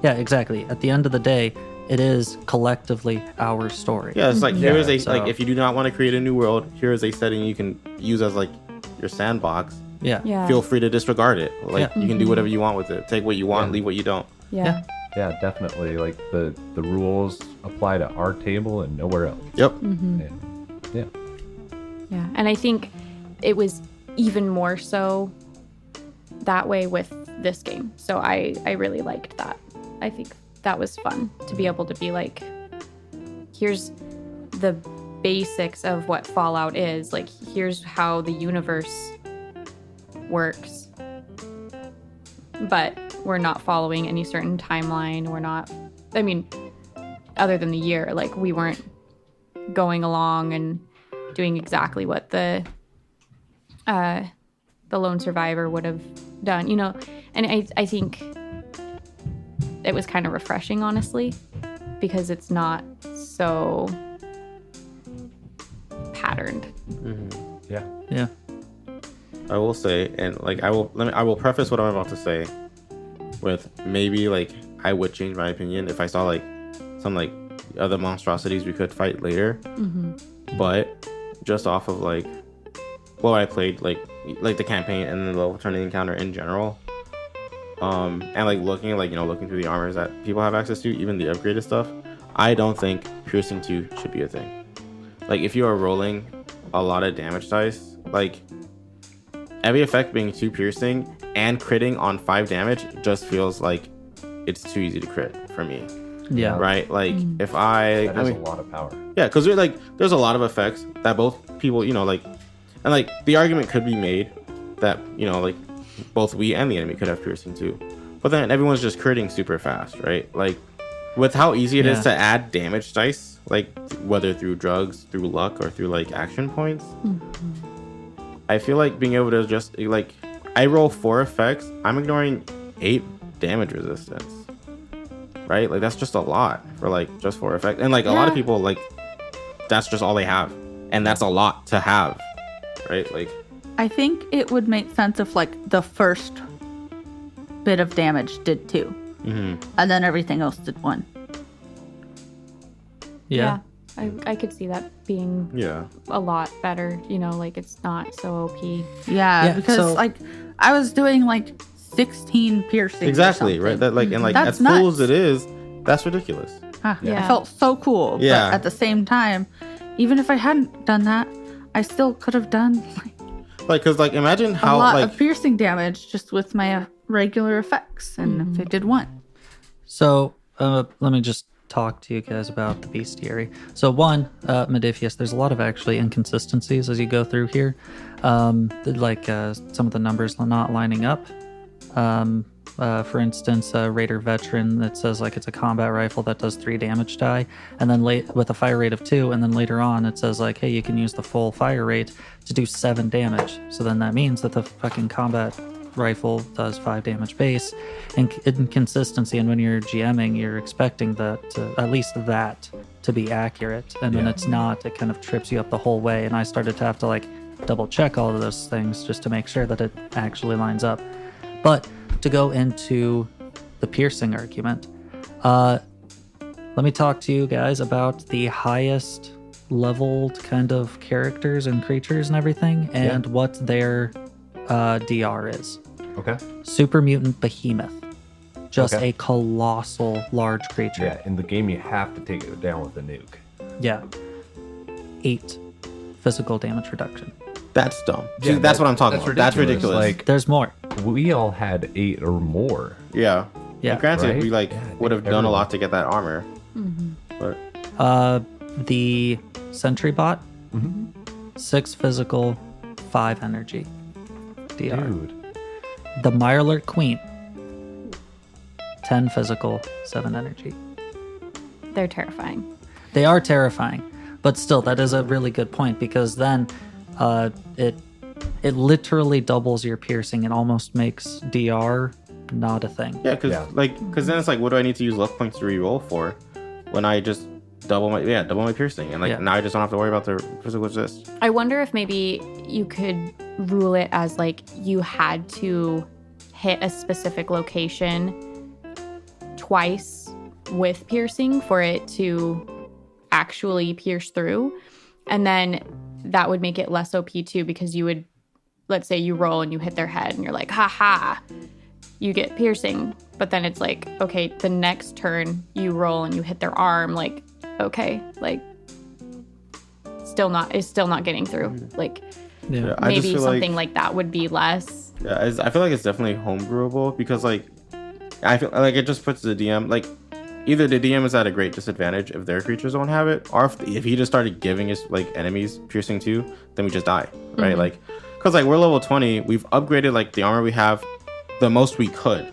yeah, exactly. At the end of the day, it is collectively our story. Yeah, it's like here is a So- like if you do not want to create a new world, here is a setting you can use as like your sandbox. Yeah. yeah. Feel free to disregard it. Like Yeah. you can do whatever you want with it. Take what you want, leave what you don't. yeah. Yeah, definitely. Like the rules apply to our table and nowhere else. Yep. And, yeah. Yeah, and I think it was even more so that way with this game. So I really liked that. I think that was fun to be able to be like, here's the basics of what Fallout is. Like, here's how the universe works. But we're not following any certain timeline. We're not, I mean, other than the year, like we weren't going along and doing exactly what the lone survivor would have done, you know. And I think it was kind of refreshing, honestly, because it's not so patterned. Yeah. Yeah. I will say, and like I will preface what I'm about to say with maybe like I would change my opinion if I saw like some like other monstrosities we could fight later. But just off of like what I played, like the campaign and then the alternative encounter in general, and like looking through the armors that people have access to, even the upgraded stuff, I don't think piercing 2 should be a thing. Like if you are rolling a lot of damage dice, like every effect being 2 piercing and critting on 5 damage just feels like it's too easy to crit for me. Yeah. Right? Like if I That is mean, a lot of power. yeah, because there's a lot of effects that both people, you know, like, and like the argument could be made that, you know, like both we and the enemy could have piercing too. But then everyone's just critting super fast, right? Like with how easy it is to add damage dice, like whether through drugs, through luck, or through like action points. I feel like being able to just like I roll 4 effects, I'm ignoring 8 damage resistance. Right? Like that's just a lot for like just 4 effects. And like a lot of people like that's just all they have. And that's a lot to have. Right? Like I think it would make sense if like the first bit of damage did 2. And then everything else did 1. Yeah. I could see that being Yeah. a lot better. You know, like it's not so OP. Yeah, Yeah, because so- like I was doing like 16 piercings. or Exactly, right? something. That like and like That's as cool as nuts. it is, that's ridiculous. Ah, Yeah. I felt so cool. Yeah. But at the same time, even if I hadn't done that, I still could have done Like, cause like imagine a how lot like of piercing damage just with my regular effects. And if I did one. So let me just talk to you guys about the bestiary. So one, Modifius, there's a lot of actually inconsistencies as you go through here. Some of the numbers are not lining up. For instance, Raider Veteran, that says like it's a combat rifle that does 3 damage die, and then with a fire rate of 2, and then later on it says like, hey, you can use the full fire rate to do 7 damage. So then that means that the fucking combat rifle does 5 damage base. And inconsistency, and when you're GMing, you're expecting that at least that to be accurate, and when it's not, it kind of trips you up the whole way. And I started to have to like double check all of those things just to make sure that it actually lines up. But to go into the piercing argument, let me talk to you guys about the highest leveled kind of characters and creatures and everything, and what their DR is. Okay. Super Mutant Behemoth. Just Okay. a colossal large creature. Yeah, in the game you have to take it down with a nuke. Yeah. 8 physical damage reduction. that's dumb. Yeah, See, that's what I'm talking about. That's ridiculous. Like There's more. we all had 8 or more. yeah. Yeah. And granted, Right? we like Yeah, I think would have done a everyone- lot to get that armor. But The Sentry Bot, Mhm. 6 physical, 5 energy. DR. Dude. The Mirelurk Queen, 10 physical, 7 energy. They're terrifying. They are terrifying, but still, that is a really good point, because then it literally doubles your piercing and almost makes DR not a thing. yeah, because Yeah. then it's like, what do I need to use luck points to reroll for when I just double my piercing, and like Yeah. now I just don't have to worry about the physical resist. I wonder if maybe you could rule it as like you had to hit a specific location twice with piercing for it to actually pierce through. And then that would make it less OP too, because you would, let's say you roll and you hit their head and you're like, ha ha, you get piercing. But then it's like, okay, the next turn you roll and you hit their arm, like, okay, like it's still not getting through. Like Yeah. I just maybe feel something like that would be less. Yeah, I feel like it's definitely homebrewable, because like I feel like it just puts the DM like either the DM is at a great disadvantage if their creatures don't have it, or if he just started giving his like enemies piercing too, then we just die, right? Like, because like we're level 20, we've upgraded like the armor we have the most we could.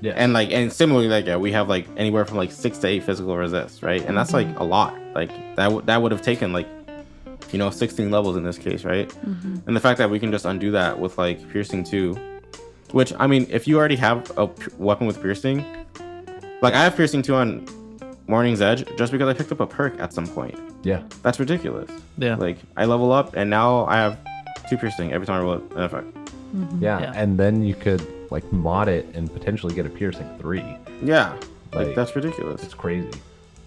Yeah. And similarly, like we have like anywhere from like 6 to 8 physical resist, right? And that's like a lot. Like that would have taken like 16 levels in this case, right? And the fact that we can just undo that with like piercing 2, which I mean, if you already have a weapon with piercing, like I have piercing 2 on Morning's Edge just because I picked up a perk at some point. Yeah. That's ridiculous. Yeah. Like I level up and now I have 2 piercing every time I roll an effect. Yeah. Yeah. And then you could like mod it and potentially get a piercing 3. Yeah. Like, Like that's ridiculous. It's crazy.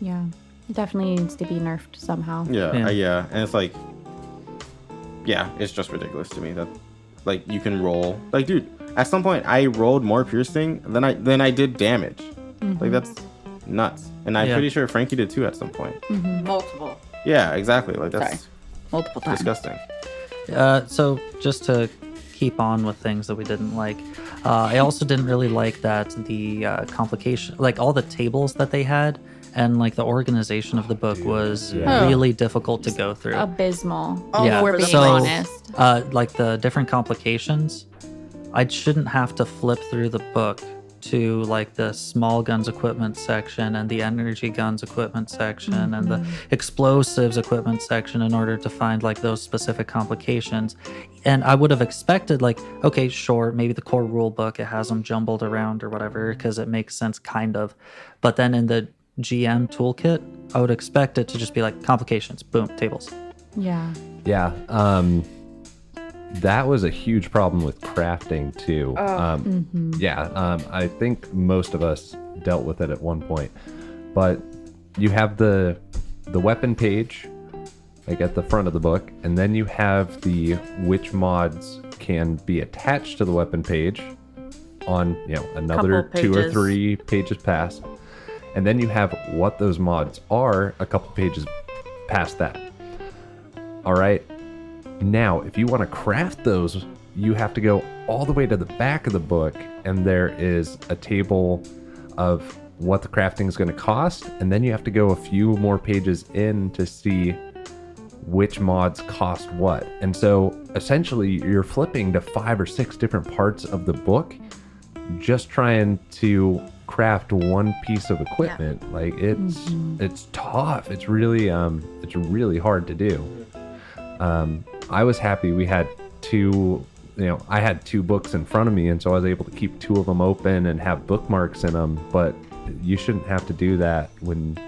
Yeah. It definitely needs to be nerfed somehow. Yeah, Yeah. and it's like, yeah, it's just ridiculous to me that, like, you can roll. Like, dude, at some point I rolled more piercing than I did damage. Like that's nuts. And I'm Yeah. pretty sure Frankie did too at some point. Multiple. Yeah, exactly. Like that's Sorry. Multiple times. disgusting. So just to keep on with things that we didn't like, I also didn't really like that the complication, like all the tables that they had, and like the organization of the book was yeah. really difficult to go through. Abysmal. Yeah, If we're being so- honest. Like the different complications, I shouldn't have to flip through the book to like the small guns equipment section and the energy guns equipment section and the explosives equipment section in order to find like those specific complications. And I would have expected like, okay, sure, maybe the core rule book, it has them jumbled around or whatever, because it makes sense kind of. But then in the GM toolkit, I would expect it to just be like complications, boom, tables. Yeah. Yeah. That was a huge problem with crafting too. Yeah. I think most of us dealt with it at one point, but you have the the weapon page, like at the front of the book, and then you have the which mods can be attached to the weapon page on, another Couple 2 or pages. 3 pages past. And then you have what those mods are a couple pages past that. All right. Now, if you want to craft those, you have to go all the way to the back of the book, and there is a table of what the crafting is going to cost, and then you have to go a few more pages in to see which mods cost what. And so essentially you're flipping to 5 or 6 different parts of the book just trying to craft one piece of equipment. Like it's tough. It's really hard to do. I was happy we had 2, I had 2 books in front of me, and so I was able to keep 2 of them open and have bookmarks in them. But you shouldn't have to do that when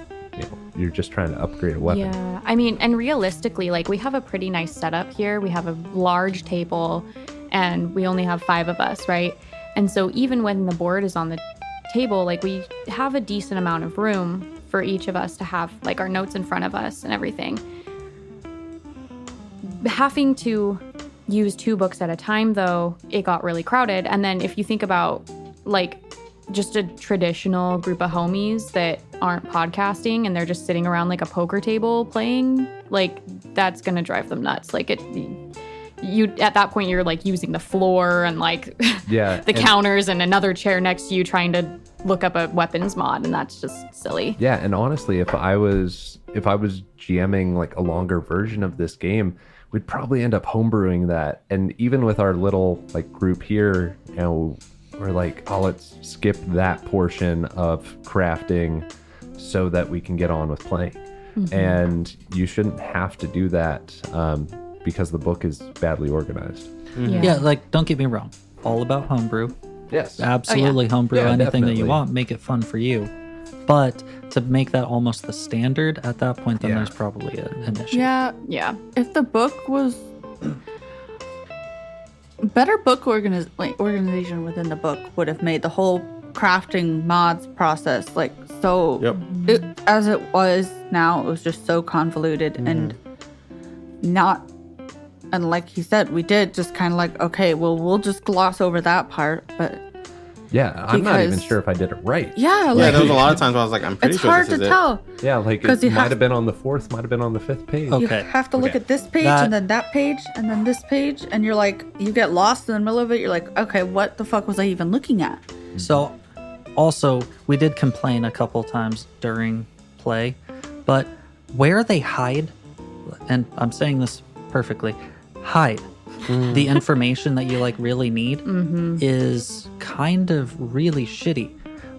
you're just trying to upgrade a weapon. Yeah, I mean, and realistically, like, we have a pretty nice setup here. We have a large table, and we only have 5 of us, right? And so even when the board is on the table, like, we have a decent amount of room for each of us to have, like, our notes in front of us and everything. Having to use 2 books at a time, though, it got really crowded. And then if you think about, like, just a traditional group of homies that aren't podcasting and they're just sitting around like a poker table playing, like, that's gonna drive them nuts. Like, you at that point you're like using the floor and like the counters and another chair next to you trying to look up a weapons mod, and that's just silly. Yeah, and honestly, if I was GMing like a longer version of this game, we'd probably end up homebrewing that. And even with our little like group here, we're like, oh, let's skip that portion of crafting so that we can get on with playing. Mm-hmm. And you shouldn't have to do that because the book is badly organized. Mm-hmm. Yeah, like, don't get me wrong. All about homebrew. Yes. Absolutely homebrew anything definitely. that you want. Make it fun for you. But to make that almost the standard at that point, then there's probably an issue. Yeah. If the book was better, book organization within the book would have made the whole crafting mods process like so. Yep. As it was now, it was just so convoluted and not. And like he said, we did just kind of like, okay, well, we'll just gloss over that part, but. Yeah, I'm not even sure if I did it right. Yeah, there was a lot of times where I was like, I'm pretty it's sure hard this to is tell. Yeah, like it might have been on the 4th, might have been on the 5th page. Okay. You have to look at this page and then that page and then this page, and you're like, you get lost in the middle of it. You're like, okay, what the fuck was I even looking at? So, also, we did complain a couple times during play, but where they hide, and I'm saying this perfectly, hide the information that you like really need is kind of really shitty.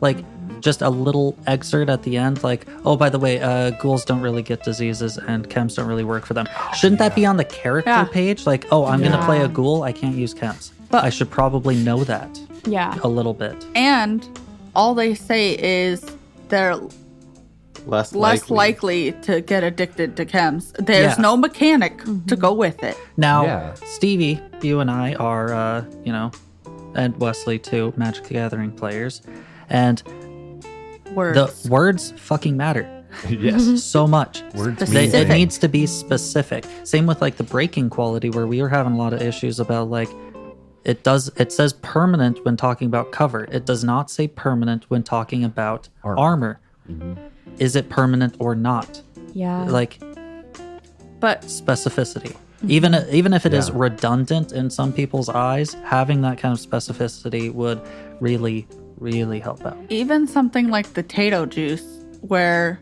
Like, just a little excerpt at the end, like, oh, by the way, ghouls don't really get diseases and chems don't really work for them. Shouldn't that be on the character page? Like, oh, I'm going to play a ghoul, I can't use chems. But I should probably know that a little bit. And all they say is they're less likely to get addicted to chems. There's no mechanic to go with it. Now, Stevie, you and I are, and Wesley too, Magic the Gathering players, and Words. the words fucking matter. Yes. So much. Words It needs to be specific. Same with like the breaking quality, where we were having a lot of issues about like it says permanent when talking about cover. It does not say permanent when talking about armor. Mm-hmm. Is it permanent or not? Yeah. Like, but specificity. Even if it is redundant in some people's eyes, having that kind of specificity would really, really help out. even something like the Tato juice, where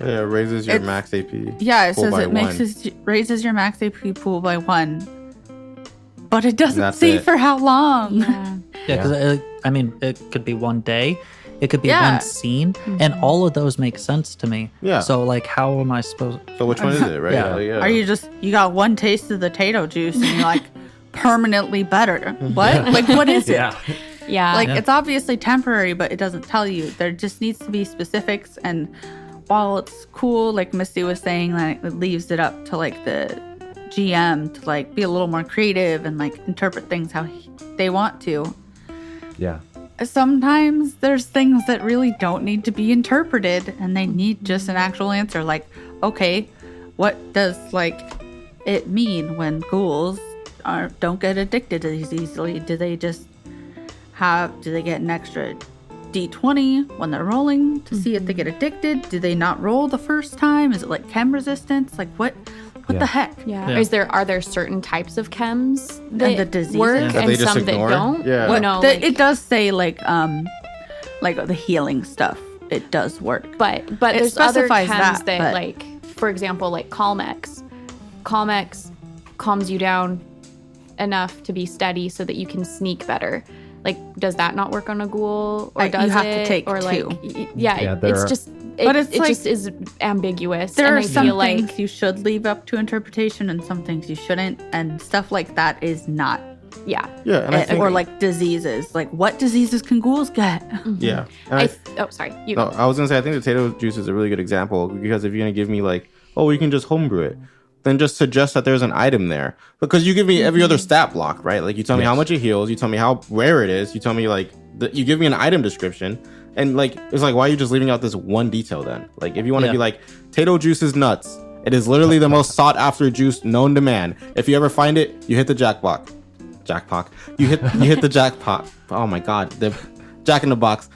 Yeah, it raises your max AP. it pool says by it raises your max AP pool by 1, but it doesn't That's say it. for how long. Yeah. Yeah, because it could be one day, it could be one scene, and all of those make sense to me. Yeah. So like, how am I supposed? So which one is it, right? Yeah. Are you got one taste of the Tato juice and you're like permanently better? What? Like, what is it? Yeah. Like, it's obviously temporary, but it doesn't tell you. There just needs to be specifics. And while it's cool, like Misty was saying, that it leaves it up to like the GM to like be a little more creative and like interpret things how they want to. Yeah. sometimes there's things that really don't need to be interpreted and they need just an actual answer. Like, okay, what does like it mean when ghouls don't get addicted as easily? Do they get an extra D20 when they're rolling to see if they get addicted? Do they not roll the first time? Is it like chem resistance? Like what the heck? Yeah. Yeah. Are there certain types of chems that the diseases? work That and they just some ignore? that don't? Yeah. You know, It does say like the healing stuff. It does work. but there's other specifies chems that, that but- like, for example, like Calmex. Calmex calms you down enough to be steady so that you can sneak better. Like, does that not work on a ghoul, or does you have it? to take or like, two. Yeah, there it's are- just. But it's it like- just is ambiguous. There and are I some feel things like, you should leave up to interpretation and some things you shouldn't, and stuff like that is not. yeah. Yeah, and I think, Or like diseases. Like what diseases can ghouls get? yeah, and Sorry. You no, go. I was gonna say I think the potato juice is a really good example because if you're gonna give me like, oh, you can just homebrew it, then just suggest that there's an item there because you give me every other stat block, right? Like you tell me how much it heals, you tell me how rare it is, you tell me like you give me an item description, and like it's like why are you just leaving out this one detail then? Like if you want to be like potato juice is nuts, it is literally the most sought after juice known to man. If you ever find it, you hit the jackpot. You hit the jackpot. Oh my god, the Jack in the Box.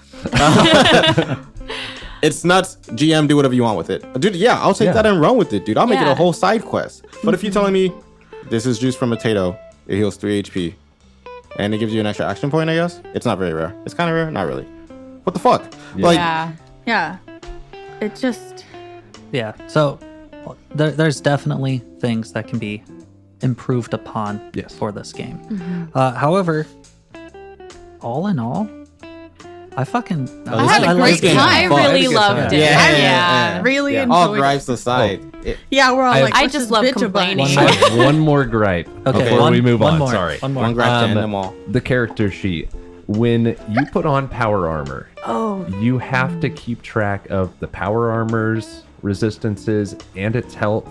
It's nuts. GM, do whatever you want with it, dude. Yeah, I'll take that and run with it, dude. I'll make it Yeah. a whole side quest. But if you're telling me this is juice from a potato, it heals 3 HP, and it gives you an extra action point, I guess it's not very rare. It's kind of rare, not really. What the fuck? Like, Yeah. Yeah. It just Yeah. So there's definitely things that can be improved upon Yes. for this game. However, all in all, I fucking I had a great time. I really loved it. Yeah. really all enjoyed gripes aside, Yeah, we're all I- like, I what's just this love bitch about? complaining. I have one more gripe Okay, before we move on. more, Sorry. one more. one gripe to end them all. The character sheet. When you put on power armor, you have to keep track of the power armor's resistances and its health.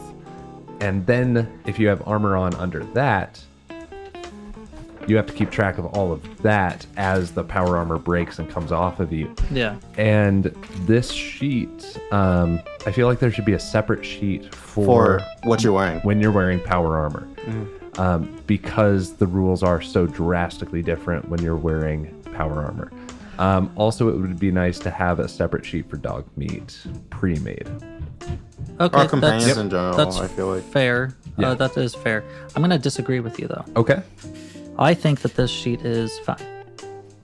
And then if you have armor on under that, you have to keep track of all of that as the power armor breaks and comes off of you. Yeah. And this sheet, I feel like there should be a separate sheet For what you're wearing. when you're wearing power armor. Because the rules are so drastically different when you're wearing power armor. Also, it would be nice to have a separate sheet for dog meat pre-made. Okay. Or companions that's, in general, that's I feel like. fair. Yeah. That is fair. I'm gonna disagree with you though. Okay. I think that this sheet is fine.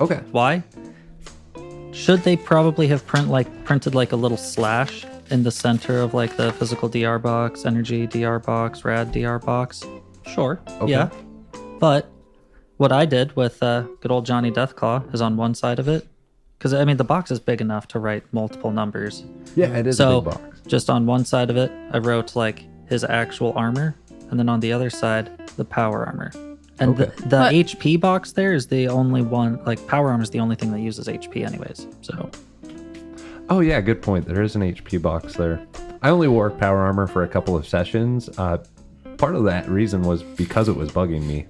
Okay. Why? Should they probably have printed like a little slash in the center of like the physical DR box, energy DR box, rad DR box? Sure. Okay. Yeah. But what I did with good old Johnny Deathclaw is on one side of it, because I mean the box is big enough to write multiple numbers. Yeah, it is So a big box. just on one side of it, I wrote like his actual armor, and then on the other side, the power armor. And Okay. the HP box there is the only one. Like power armor is the only thing that uses HP, anyways. So Oh yeah, good point. There is an HP box there. I only wore power armor for a couple of sessions. Part of that reason was because it was bugging me.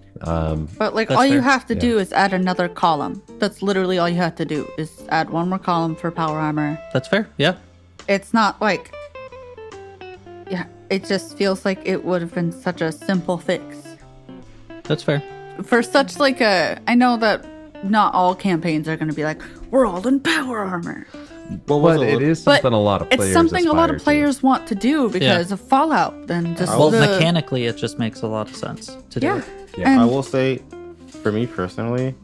But like That's all you fair. have to do is add another column. That's literally all you have to do is add one more column for power armor. that's fair. Yeah. It's not like it just feels like it would have been such a simple fix. That's fair. For such like I know that not all campaigns are going to be like we're all in power armor. But it is But something a lot of players it's something a lot of aspire to. players want to do because of Fallout. Then just Well, the, mechanically, it just makes a lot of sense to do yeah. it. Yeah. And I will say, for me personally,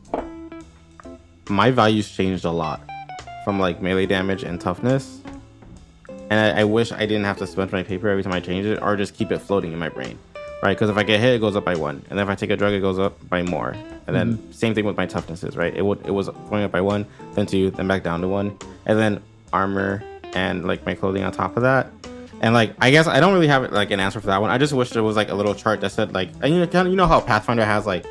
my values changed a lot from like melee damage and toughness. And I wish I didn't have to smudge my paper every time I change it or just keep it floating in my brain. Right? Because if I get hit, it goes up by 1. And then if I take a drug, it goes up by more. And then same thing with my toughnesses, right? It was going up by 1, then 2, then back down to 1. And then armor and like my clothing on top of that. And like I guess I don't really have like an answer for that one. I just wish there was like a little chart that said like, and you know how Pathfinder has like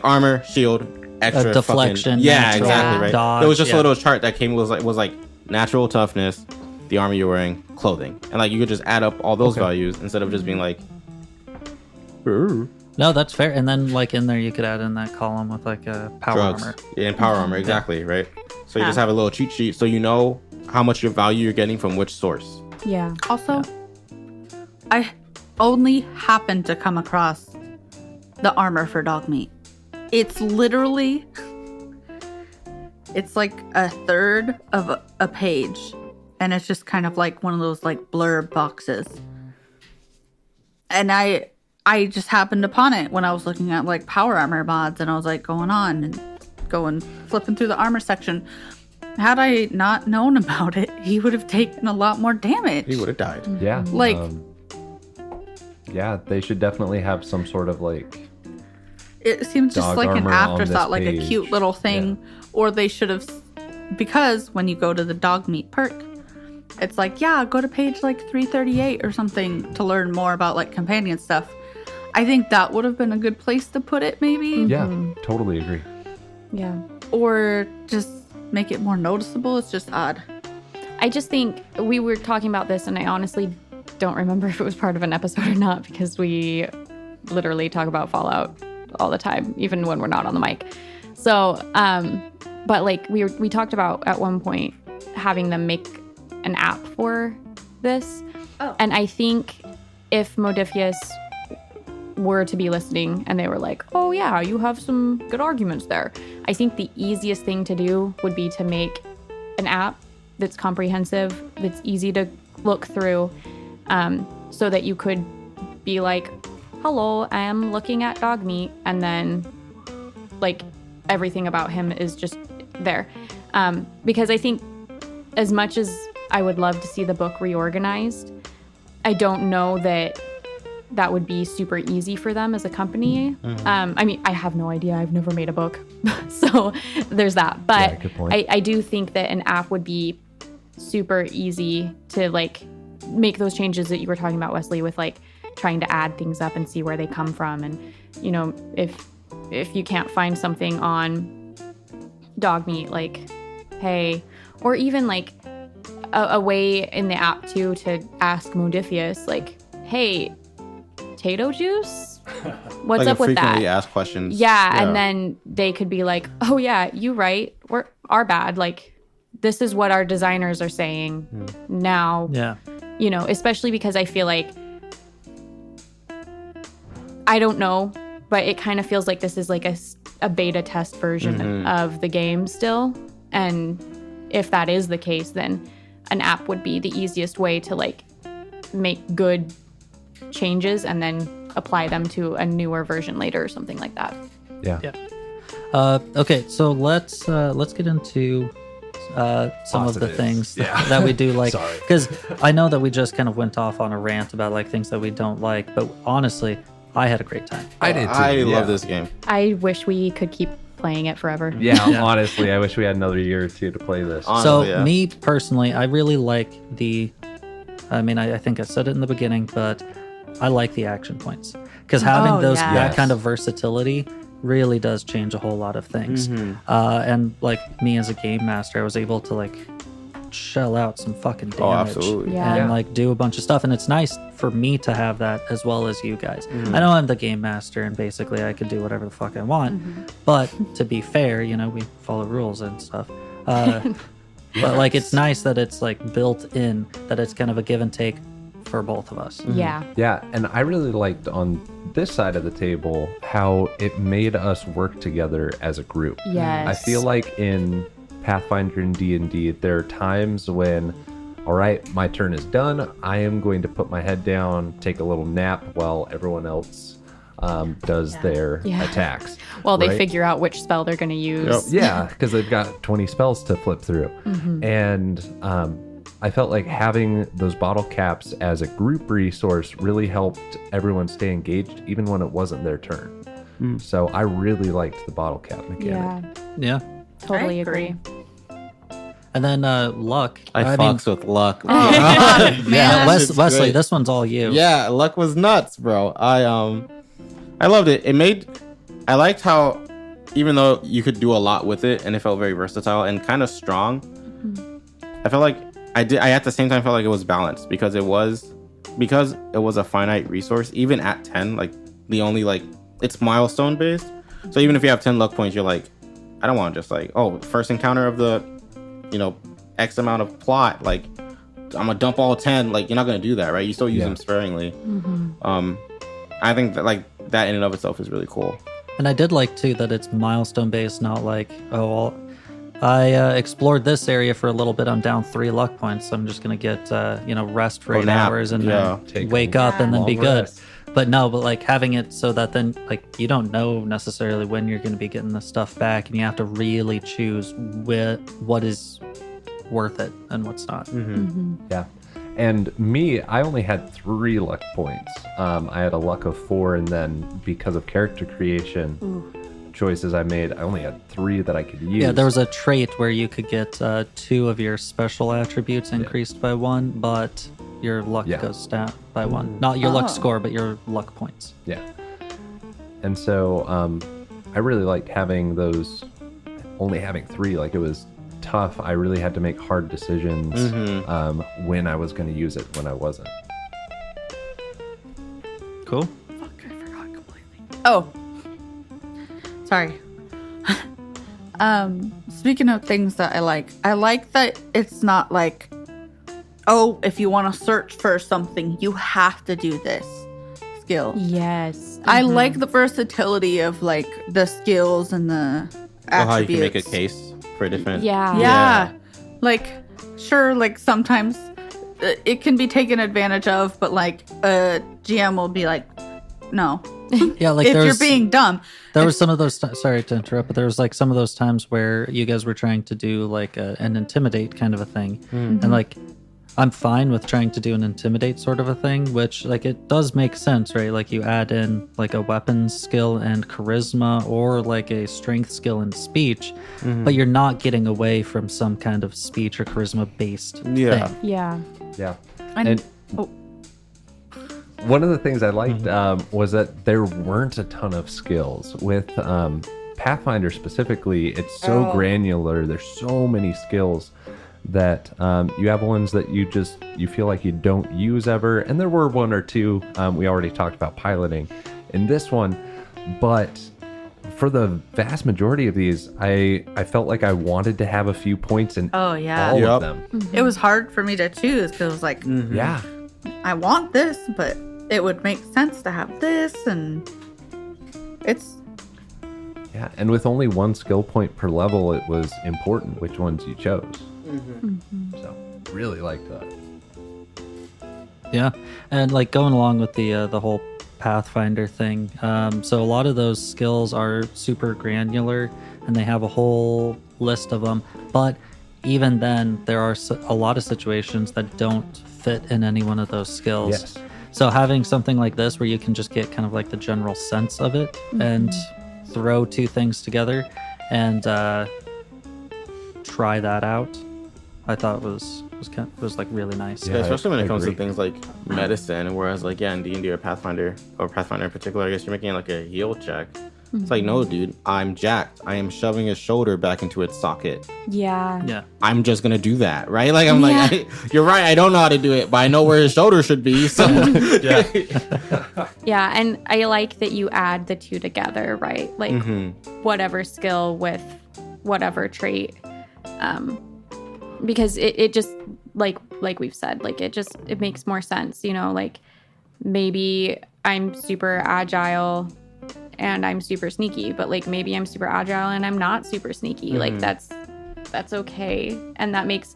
armor, shield, extra deflection, fucking, yeah, natural, exactly, right. dodge, There was just yeah. a little chart that came was like natural toughness, the armor you're wearing, clothing, and like you could just add up all those values instead of just being like, No, that's fair. And then like in there, you could add in that column with like a power Drugs. armor. Yeah, and power armor, exactly, right? So you just have a little cheat sheet so you know how much your value you're getting from which source. Yeah. Also, I only happened to come across the armor for dog meat. It's literally, it's like a third of a page, and it's just kind of like one of those like blurb boxes. And I just happened upon it when I was looking at like power armor mods, and I was like flipping through the armor section. Had I not known about it, he would have taken a lot more damage. He would have died. Yeah. Like- yeah, they should definitely have some sort of like. It seems just Dog like an armor on this afterthought, like a page. cute little thing. Or they should have, because when you go to the dog meat perk, it's like, yeah, go to page like 338 or something to learn more about like companion stuff. I think that would have been a good place to put it, maybe. Yeah, totally agree. Yeah. Or just make it more noticeable. It's just odd. I just think we were talking about this, and I honestly don't remember if it was part of an episode or not, because we literally talk about Fallout all the time, even when we're not on the mic. So, but like we talked about at one point having them make an app for this. Oh. And I think if Modifius were to be listening and they were like, oh yeah, you have some good arguments there, I think the easiest thing to do would be to make an app that's comprehensive, that's easy to look through, so that you could be like, hello, I am looking at dog meat, and then like everything about him is just there. Because I think as much as I would love to see the book reorganized, I don't know that that would be super easy for them as a company. I mean, I have no idea. I've never made a book. So there's that. But Yeah, good point. I do think that an app would be super easy to like make those changes that you were talking about, Wesley, with like trying to add things up and see where they come from. And, you know, if you can't find something on dog meat, like, hey, or even like a way in the app too to ask Modifius, like, hey, potato juice? What's like up with that? frequently asked questions. Yeah, and then they could be like, oh yeah, you right. Our bad. Like, this is what our designers are saying now. Yeah. You know, especially because I feel like, I don't know, but it kind of feels like this is like a beta test version of the game still. And if that is the case, then an app would be the easiest way to like make good changes and then apply them to a newer version later or something like that. Yeah. Yeah. Okay, so let's get into some of the Positives. things Yeah. that we do like, Sorry. because I know that we just kind of went off on a rant about like things that we don't like, but honestly, I had a great time. I did too. I yeah. love this game. I wish we could keep playing it forever. Yeah, honestly, I wish we had another year or two to play this. Honestly, So yeah. me personally, I really like I mean, I think I said it in the beginning, but I like the action points, because having Oh, those yes. that kind of versatility really does change a whole lot of things. And like me as a game master, I was able to like shell out some fucking damage. Oh, absolutely. Yeah. And like do a bunch of stuff, and it's nice for me to have that as well as you guys. I know I'm the game master and basically I could do whatever the fuck I want, but to be fair, you know, we follow rules and stuff. But like it's nice that it's like built in, that it's kind of a give and take for both of us. Yeah. Yeah, and I really liked on this side of the table how it made us work together as a group. Yes. I feel like in Pathfinder and D&D, there are times when, all right, my turn is done. I am going to put my head down, take a little nap while everyone else does their Yeah. attacks. Well, they right? figure out which spell they're going to use. Yeah, because they've got 20 spells to flip through. And I felt like having those bottle caps as a group resource really helped everyone stay engaged, even when it wasn't their turn. So I really liked the bottle cap mechanic. Yeah. Yeah. Totally I agree. And then luck. I mean, fucks with luck. yeah, That shit's Wesley, great. this one's all you. Yeah, luck was nuts, bro. I loved it. I liked how, even though you could do a lot with it and it felt very versatile and kind of strong, I felt like I at the same time felt like it was balanced, because it was a finite resource. Even at 10, like the only like it's milestone based. So even if you have 10 luck points, you're like, I don't want to just like, oh, first encounter of the, X amount of plot. Like, I'm gonna dump all 10. Like, you're not gonna do that, right? You still use them sparingly. I think that like that in and of itself is really cool. And I did like too that it's milestone based, not like, oh, well, I explored this area for a little bit. I'm down 3 luck points. So I'm just gonna get rest for 8 nap. hours and Yeah. then wake up and then be long good. rest. But no, but like having it so that then like you don't know necessarily when you're gonna be getting the stuff back, and you have to really choose what is worth it and what's not. Yeah. And me, I only had 3 luck points. I had a luck of 4, and then because of character creation choices I made, I only had 3 that I could use. Yeah, there was a trait where you could get 2 of your special attributes increased by 1, but your luck goes down by 1. Not your luck score, but your luck points. Yeah. And so I really liked having those, only having 3. Like, it was tough. I really had to make hard decisions when I was going to use it, when I wasn't. Cool. Fuck, I forgot completely. Oh, sorry. Speaking of things that I like that it's not like, oh, if you want to search for something, you have to do this skill. Yes. I like the versatility of like the skills and the attributes. How you can make a case for different. Yeah. Like, sure, like sometimes it can be taken advantage of, but like a GM will be like, no. Yeah, like if there you're was, being dumb. there was some of those. Sorry to interrupt, but there was like some of those times where you guys were trying to do like an intimidate kind of a thing, and like I'm fine with trying to do an intimidate sort of a thing, which like it does make sense, right? Like you add in like a weapons skill and charisma, or like a strength skill and speech, but you're not getting away from some kind of speech or charisma based thing. Yeah. Yeah. And, One of the things I liked was that there weren't a ton of skills. With Pathfinder specifically, it's so granular. There's so many skills that you have ones that you feel like you don't use ever. And there were 1 or 2, we already talked about piloting in this one. But for the vast majority of these, I felt like I wanted to have a few points in all of them. it was hard for me to choose because it was like, Yeah. I want this, but it would make sense to have this, and it's Yeah. And with only 1 skill point per level, it was important which ones you chose. So really liked that. Yeah, and like going along with the whole Pathfinder thing. So a lot of those skills are super granular, and they have a whole list of them. But even then, there are a lot of situations that don't fit in any one of those skills. Yes. So having something like this where you can just get kind of like the general sense of it and throw 2 things together and try that out, I thought was like really nice. Yeah, especially when it comes to agree. things like medicine, whereas like in D&D or Pathfinder in particular, I guess you're making like a heal check. It's like, no, dude, I'm jacked. I am shoving his shoulder back into its socket. Yeah. Yeah. I'm just gonna do that, right? Like I'm like, you're right. I don't know how to do it, but I know where his shoulder should be. So Yeah, and I like that you add the 2 together, right? Like whatever skill with whatever trait. Because it just like we've said, like it makes more sense, like maybe I'm super agile and I'm super sneaky, but like maybe I'm super agile and I'm not super sneaky. Like that's okay. And that makes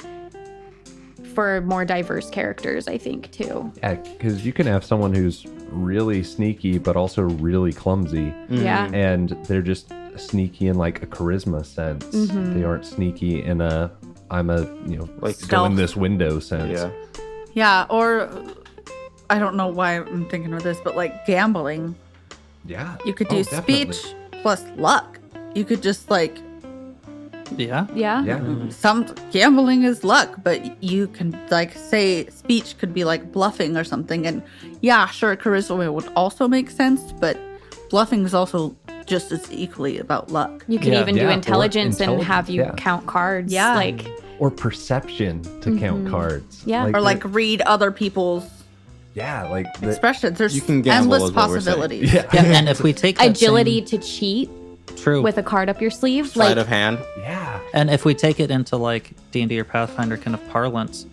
for more diverse characters, I think, too. Yeah, because you can have someone who's really sneaky but also really clumsy. Yeah. And they're just sneaky in like a charisma sense. They aren't sneaky in I'm a Like go in stealth. this window sense. yeah, yeah. Or I don't know why I'm thinking of this, but like gambling, Yeah. you could Oh, do definitely. speech plus luck. You could just like Yeah. Yeah. Yeah. some gambling is luck, but you can like say speech could be like bluffing or something, and yeah, sure, charisma would also make sense, but bluffing is also just as equally about luck. You could Yeah. even do Yeah, or intelligence and intelligence, have you yeah. count cards. Yeah. Like, Or perception to count cards. Yeah. Or like read other people's Yeah, like Expressions. There's You can gamble endless is what we're saying. possibilities. yeah, Yeah, and if we take that Agility to cheat true, with a card up your sleeve. Sleight Like, of hand. yeah. and if we take it into like D&D or Pathfinder kind of parlance,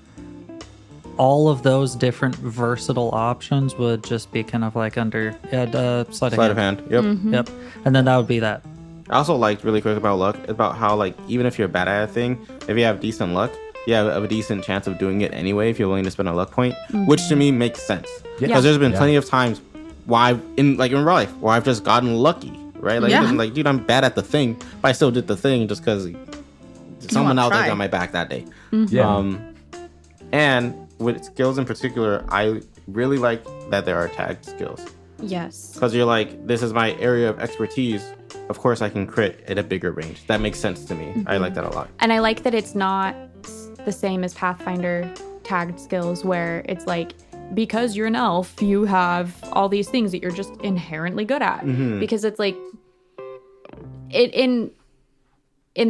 all of those different versatile options would just be kind of like under sleight Sleight of hand. Yep. Yep, and then that would be that. I also liked really quick about luck, about how like even if you're bad at a thing, if you have decent luck, you have a decent chance of doing it anyway if you're willing to spend a luck point, which to me makes sense. Because there's been plenty of times why in real life where I've just gotten lucky, right? Like, even, like, dude, I'm bad at the thing, but I still did the thing just because someone else got my back that day. Yeah. And with skills in particular, I really like that there are tagged skills. yes. Because you're like, this is my area of expertise. Of course, I can crit at a bigger range. That makes sense to me. I like that a lot. And I like that it's not the same as Pathfinder tagged skills where it's like, because you're an elf, you have all these things that you're just inherently good at. Because it's like, in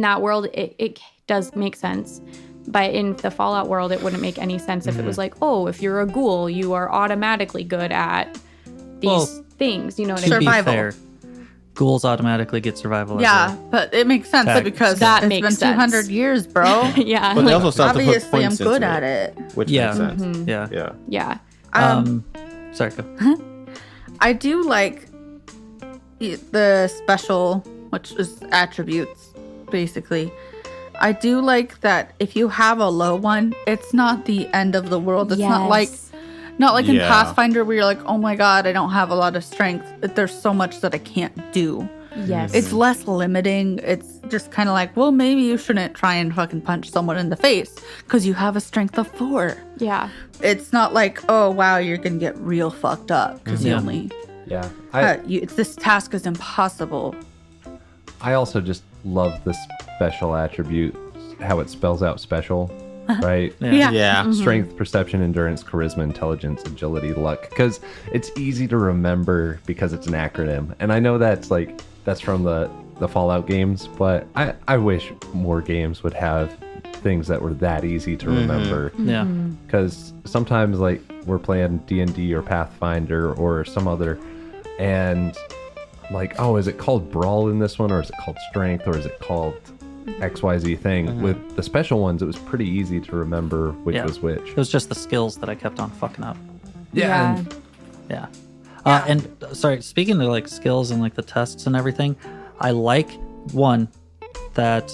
that world, it does make sense. But in the Fallout world, it wouldn't make any sense if it was like, oh, if you're a ghoul, you are automatically good at these things. You know what I To mean? be Survival. fair, ghouls automatically get survival. Yeah, but it makes sense Tag. because That it's makes been sense. 200 years, bro. Yeah. But they also still have to put Obviously, I'm points good into at it. Which Yeah. makes sense. Yeah. Yeah. Yeah. Sorry, go. I do like the special, which is attributes, basically. I do like that if you have a low one, it's not the end of the world. It's not like in Yeah. Pathfinder where you're like, oh my god, I don't have a lot of strength. There's so much that I can't do. Yes. It's less limiting. It's just kind of like, well, maybe you shouldn't try and fucking punch someone in the face because you have a strength of 4. Yeah. It's not like, oh wow, you're gonna get real fucked up because you Yeah. only Yeah. this task is impossible. I also just love the special attribute, how it spells out special, right? Yeah. Yeah. Strength, perception, endurance, charisma, intelligence, agility, luck. Because it's easy to remember because it's an acronym. And I know that's from the Fallout games, but I wish more games would have things that were that easy to remember. Yeah. Because sometimes like we're playing D&D or Pathfinder or some other, and like, oh, is it called Brawl in this one, or is it called Strength, or is it called XYZ thing? With the special ones, it was pretty easy to remember which Yeah. was which. It was just the skills that I kept on fucking up. Yeah. Yeah. Yeah. And sorry, speaking of like skills and like the tests and everything, I like one that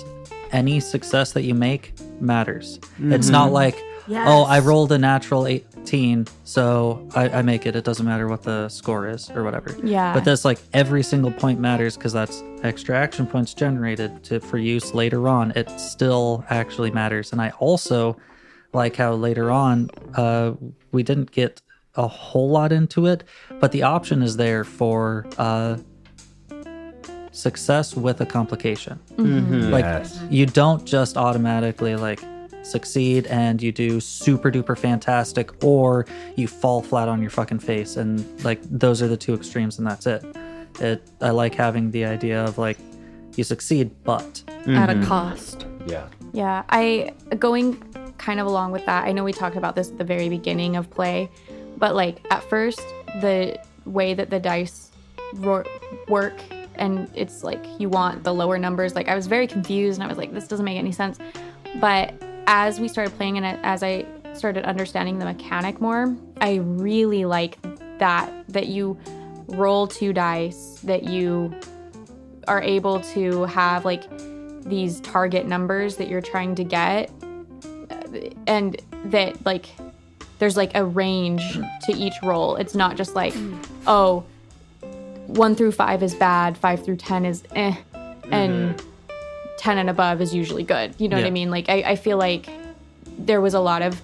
any success that you make matters. It's not like, oh, I rolled a natural 18, so I make it. It doesn't matter what the score is or whatever. Yeah. But that's like every single point matters because that's extra action points generated for use later on. It still actually matters. And I also like how later on we didn't get a whole lot into it, but the option is there for success with a complication. Like Yes. you don't just automatically like succeed and you do super duper fantastic, or you fall flat on your fucking face, and like those are the two extremes and that's it. I like having the idea of like you succeed but At a cost. Yeah. Yeah, going kind of along with that, I know we talked about this at the very beginning of play, but like at first, the way that the dice work, and it's like you want the lower numbers, like I was very confused and I was like, this doesn't make any sense. But as we started playing and as I started understanding the mechanic more, I really like that you roll 2 dice, that you are able to have like these target numbers that you're trying to get, and that like there's like a range to each roll. It's not just like, oh, 1 through 5 is bad, 5 through 10 is and 10 and above is usually good. You know what I mean? Like I feel like there was a lot of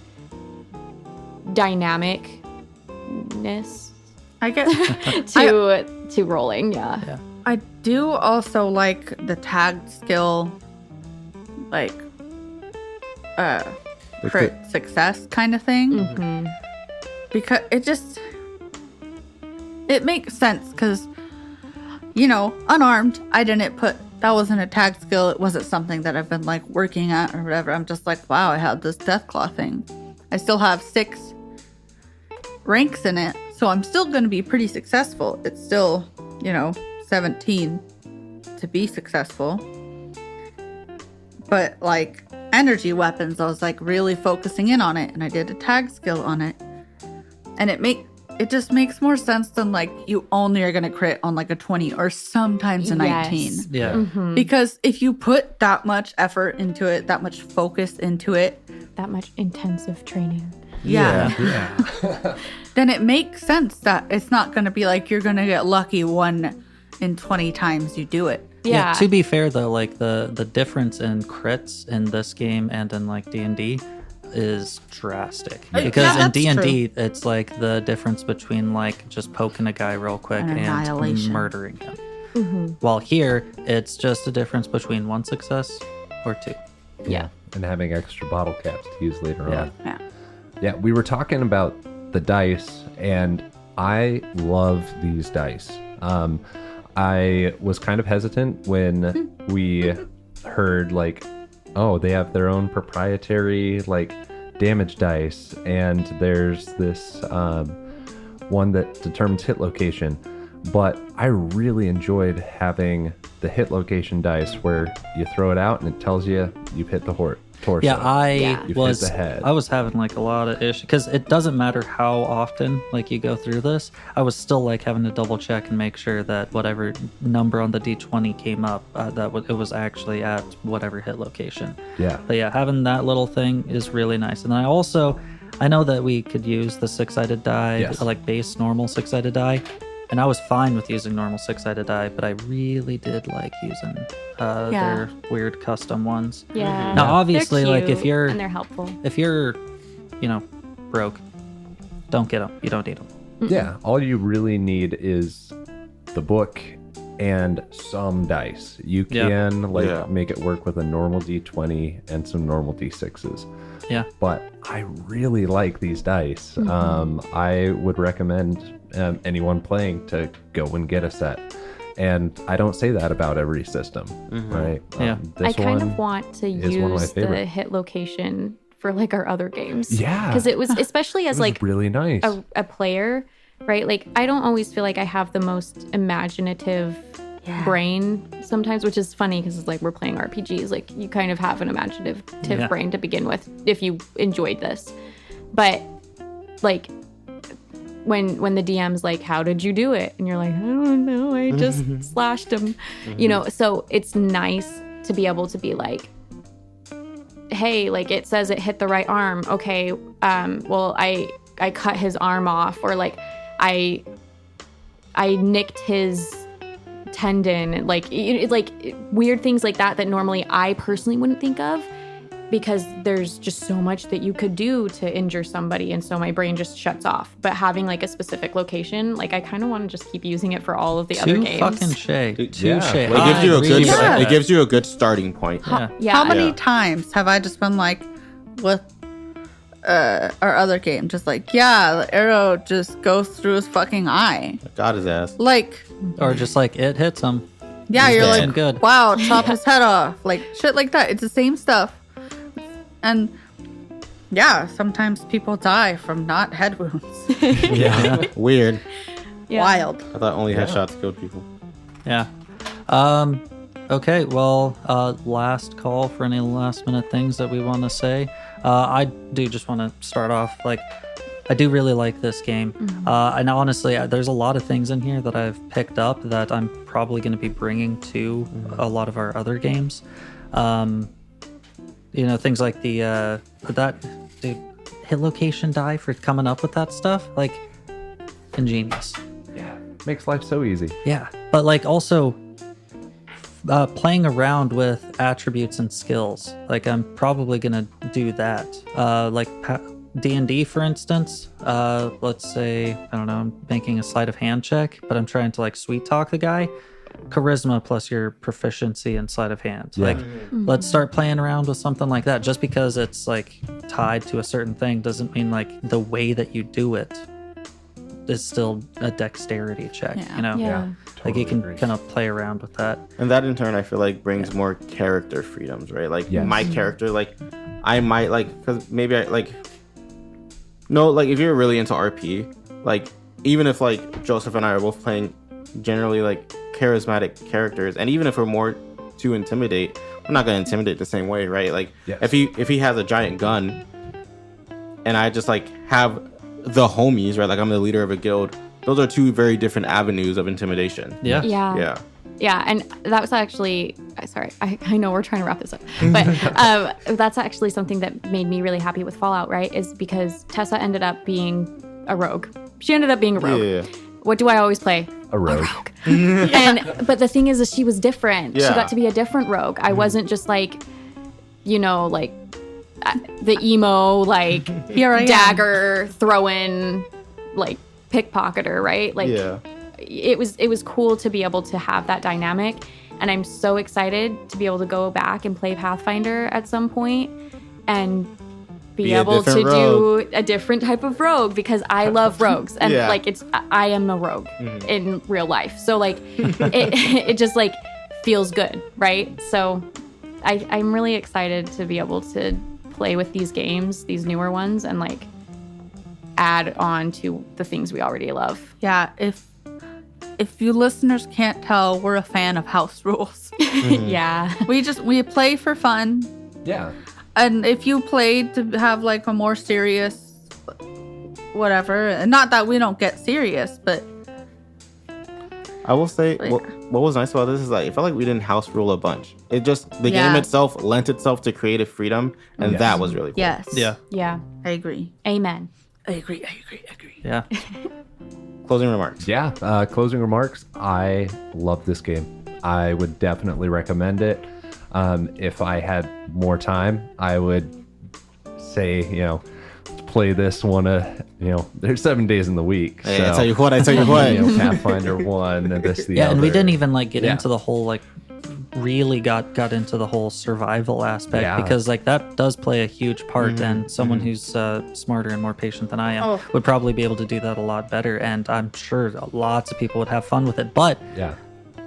dynamicness I get. to rolling. Yeah. I do also like the tagged skill, like crit success kind of thing, because it makes sense because, you know, unarmed, that wasn't a tagged skill. It wasn't something that I've been like working at or whatever. I'm just like, wow, I had this deathclaw thing. I still have 6 ranks in it, so I'm still going to be pretty successful. It's still, 17 to be successful. But like energy weapons, I was like really focusing in on it, and I did a tag skill on it. And it just makes more sense than like you only are going to crit on like a 20 or sometimes a 19. Yeah. Mm-hmm. Because if you put that much effort into it, that much focus into it, That much intensive training. yeah. Yeah. Then it makes sense that it's not going to be like you're going to get lucky 1 in 20 times you do it. Yeah. To be fair though, like the difference in crits in this game and in like D&D is drastic. Because in that's D&D it's like the difference between like just poking a guy real quick And and annihilation. murdering him. Mm-hmm. While here it's just a difference between 1 success or 2. Yeah. And having extra bottle caps to use later Yeah. on. Yeah. Yeah, we were talking about the dice, and I love these dice. I was kind of hesitant when we heard like, oh, they have their own proprietary like damage dice, and there's this one that determines hit location. But I really enjoyed having the hit location dice where you throw it out and it tells you you've hit the torso. Yeah. You've was hit the head. I was having like a lot of issues because it doesn't matter how often like you go through this. I was still like having to double check and make sure that whatever number on the D20 came up, it was actually at whatever hit location. Yeah. But yeah, having that little thing is really nice. And I know that we could use the 6-sided die, Yes. like base normal 6-sided die. And I was fine with using normal 6-sided die, but I really did like using their weird custom ones. Yeah. Now, obviously, They're like cute, if you're and they're helpful. broke, don't get them. You don't need them. Yeah, all you really need is the book and some dice. You Yeah. can Yeah. make it work with a normal D20 and some normal D6s. Yeah. But I really like these dice. I would recommend anyone playing to go and get a set. And I don't say that about every system, right? Yeah. This I kind one of want to is one of my use the favorite. hit location for like our other games. Yeah. Because it was, especially as was like really nice. a player, right? Like I don't always feel like I have the most imaginative brain sometimes, which is funny because it's like we're playing RPGs. Like you kind of have an imaginative brain to begin with if you enjoyed this. But like when the DM's like, how did you do it? And you're like, I don't know, I just slashed him. You know, so it's nice to be able to be like, hey, like it says it hit the right arm. Okay, well I cut his arm off, or like I nicked his tendon, like weird things like that normally I personally wouldn't think of, because there's just so much that you could do to injure somebody, and so my brain just shuts off. But having like a specific location, like I kind of want to just keep using it for all of the other games. Fucking shay. Yeah. Touche. Well, it gives you a good. Yeah. It gives you a good starting point. Yeah. How many Yeah. times have I just been like, with our other game, just like, yeah, the arrow just goes through his fucking eye. Got his ass. Like, Or just like it hits him. yeah, He's you're dead. like, Good. wow, chop his head off. Like, shit like that. It's the same stuff. And yeah, sometimes people die from not head wounds. Yeah. Weird. Yeah. Wild. I thought only headshots killed people. Yeah. Okay, well, last call for any last minute things that we want to say. I do just want to start off, like, I do really like this game. And honestly, there's a lot of things in here that I've picked up that I'm probably going to be bringing to a lot of our other games. You know, things like the hit location die for coming up with that stuff, like, ingenious. Yeah. Makes life so easy. Yeah, but like also playing around with attributes and skills. Like I'm probably gonna do that. Like D&D, for instance. Let's say, I don't know, I'm making a sleight of hand check, but I'm trying to like sweet talk the guy. Charisma plus your proficiency in sleight of hand. Yeah. Like, let's start playing around with something like that. Just because it's like tied to a certain thing doesn't mean like the way that you do it is still a dexterity check. Yeah. You know, Yeah. like you Totally can agree. kind of play around with that. And that in turn, I feel like brings more character freedoms, right? Like Yes. my character, like I might like, because maybe I like, No, like if you're really into RP, like even if like Joseph and I are both playing generally like charismatic characters, and even if we're more to intimidate, I'm not gonna intimidate the same way, right? Like Yes. if he has a giant gun, and I just like have the homies, right? Like I'm the leader of a guild. Those are two very different avenues of intimidation. Yeah. Yeah. Yeah. And that was actually, sorry, I know we're trying to wrap this up, but that's actually something that made me really happy with Fallout, right? Is because Tessa ended up being a rogue. She ended up being a rogue. Yeah. What do I always play? A rogue. But the thing is she was different. Yeah. She got to be a different rogue. I wasn't just like, like the emo, like Here I am. dagger throwing, like pickpocketer, right? Like Yeah. it was cool to be able to have that dynamic, and I'm so excited to be able to go back and play Pathfinder at some point and be a able to different rogue. do a different type of rogue, because I love rogues, and Yeah. like I am a rogue in real life, so like it just like feels good, right? So I'm really excited to be able to play with these games, these newer ones, and like add on to the things we already love. Yeah, if you listeners can't tell, we're a fan of house rules. Yeah. we play for fun. Yeah. And if you played to have like a more serious whatever, and not that we don't get serious, but I will say Like- what was nice about this is like it felt like we didn't house rule a bunch. It just the Yeah. game itself lent itself to creative freedom, and Yes. that was really cool. yes. Yeah. Yeah. I agree. Amen. I agree. Yeah. Closing remarks. Yeah. Closing remarks. I love this game. I would definitely recommend it. If I had more time, I would say, play this one. There's 7 days in the week. Hey, so, I tell you what. Pathfinder 1 and this, the Yeah, other. and we didn't even like get Yeah. into the whole like really got into the whole survival aspect, Yeah. because like that does play a huge part, and someone who's smarter and more patient than I am Oh. would probably be able to do that a lot better, and I'm sure lots of people would have fun with it. But Yeah.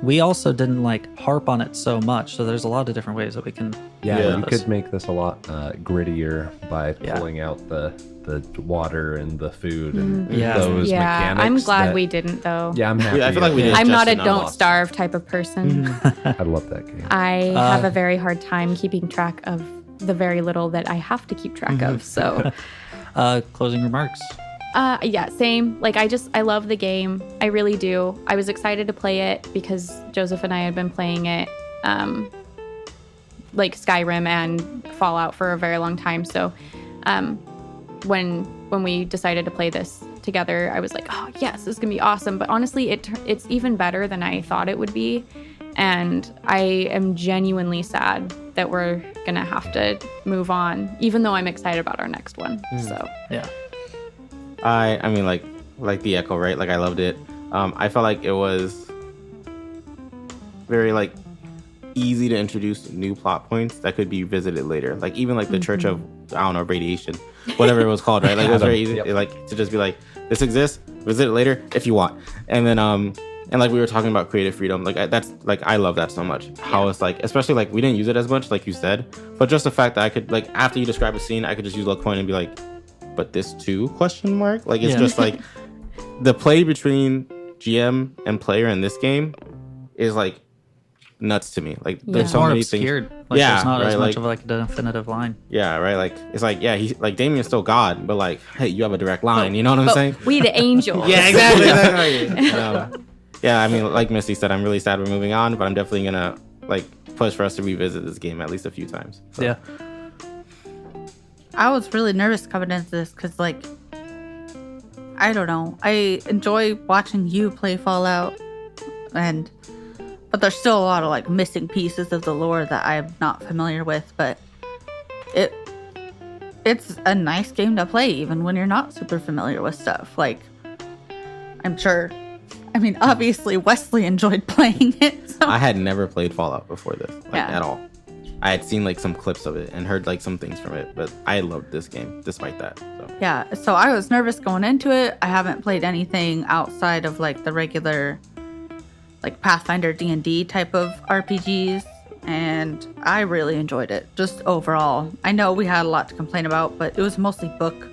we also didn't like harp on it so much, so there's a lot of different ways that we can Yeah, Yeah. you could make this a lot grittier by Yeah. pulling out the water and the food and Yeah. those Yeah. mechanics. I'm glad that- we didn't though. Yeah, I'm happy. I feel like we did. I'm not a just don't enough. starve type of person. I love that game. I have a very hard time keeping track of the very little that I have to keep track of. So closing remarks. yeah, same. Like I love the game. I really do. I was excited to play it because Joseph and I had been playing it, like Skyrim and Fallout for a very long time. So, when we decided to play this together, I was like, oh yes, this is gonna be awesome. But honestly, it's even better than I thought it would be, and I am genuinely sad that we're gonna have to move on, even though I'm excited about our next one. So Yeah. I mean like the Echo, right? Like I loved it. I felt like it was very like easy to introduce new plot points that could be visited later. Like even like the Church of Radiation, whatever it was called, right? Like it was very easy, Yep. like to just be like, this exists, visit it later if you want. And then and like we were talking about creative freedom, like that's like I love that so much. How it's like, especially like we didn't use it as much, like you said, but just the fact that I could like after you describe a scene, I could just use a coin and be like, but this too ? Like it's Yeah. just like the play between GM and player in this game is like nuts to me. Like there's It's so more many obscured. things. Like Yeah, there's not as right, much like- of like a definitive line. Yeah, right. Like it's like yeah, he's like Damien's still God, but like hey, you have a direct line. You know what I'm but saying? we the angels. Yeah, exactly. Yeah, I mean, like Misty said, I'm really sad we're moving on, but I'm definitely gonna like push for us to revisit this game at least a few times. So. Yeah. I was really nervous coming into this because, like, I don't know. I enjoy watching you play Fallout, but there's still a lot of like missing pieces of the lore that I'm not familiar with. But it's a nice game to play, even when you're not super familiar with stuff. Like, I'm sure. I mean, obviously, Wesley enjoyed playing it. So. I had never played Fallout before this, like Yeah. at all. I had seen like some clips of it and heard like some things from it, but I loved this game despite that. So. Yeah, so I was nervous going into it. I haven't played anything outside of like the regular like Pathfinder D&D type of RPGs, and I really enjoyed it just overall. I know we had a lot to complain about, but it was mostly book.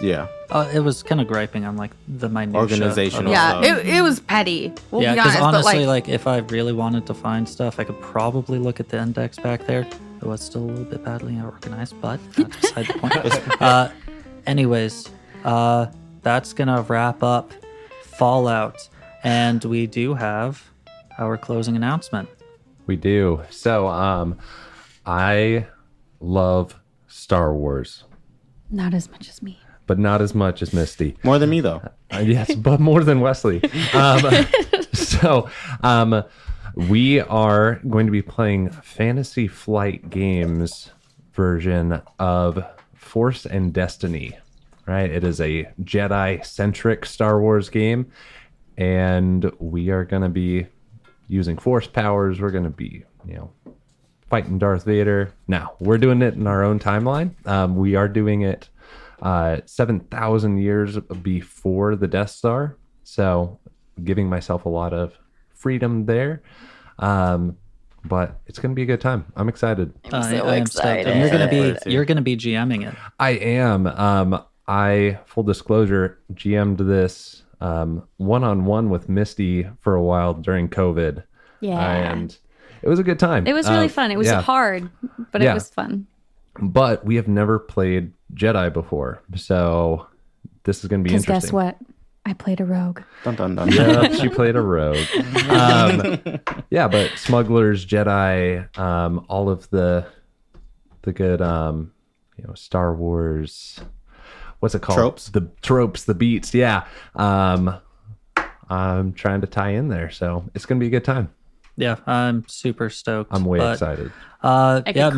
Yeah. it was kind of griping on like the minutia. Organizational Yeah, stuff. it was petty. We'll Yeah, be because honest, honestly, but like if I really wanted to find stuff, I could probably look at the index back there. It was still a little bit badly organized, but that's beside the point. Anyways, that's gonna wrap up Fallout, and we do have our closing announcement. We do. So, I love Star Wars, Not as much as me. but not as much as Misty. More than me though. Yes, but more than Wesley. So, we are going to be playing Fantasy Flight Games version of Force and Destiny. Right? It is a Jedi-centric Star Wars game, and we are going to be using Force powers. We're going to be, fighting Darth Vader. Now, we're doing it in our own timeline. We are doing it 7,000 years before the Death Star, so giving myself a lot of freedom there. But it's going to be a good time. I'm excited. I'm so I am stoked. excited. And Yeah. you're gonna be GMing it. I am. I, full disclosure, GM'd this one-on-one with Misty for a while during COVID. Yeah. And it was a good time. It was really fun. It was yeah. hard, but Yeah. it was fun. But we have never played Jedi before. So this is going to be Because interesting. guess what? I played a rogue. Dun, dun, dun. Yep, she played a rogue. Yeah, but smugglers, Jedi, all of the good, Star Wars. What's it called? Tropes? The tropes, the beats. Yeah. I'm trying to tie in there, so it's gonna be a good time. Yeah, I'm super stoked. I'm way but, excited. could Yeah, cry.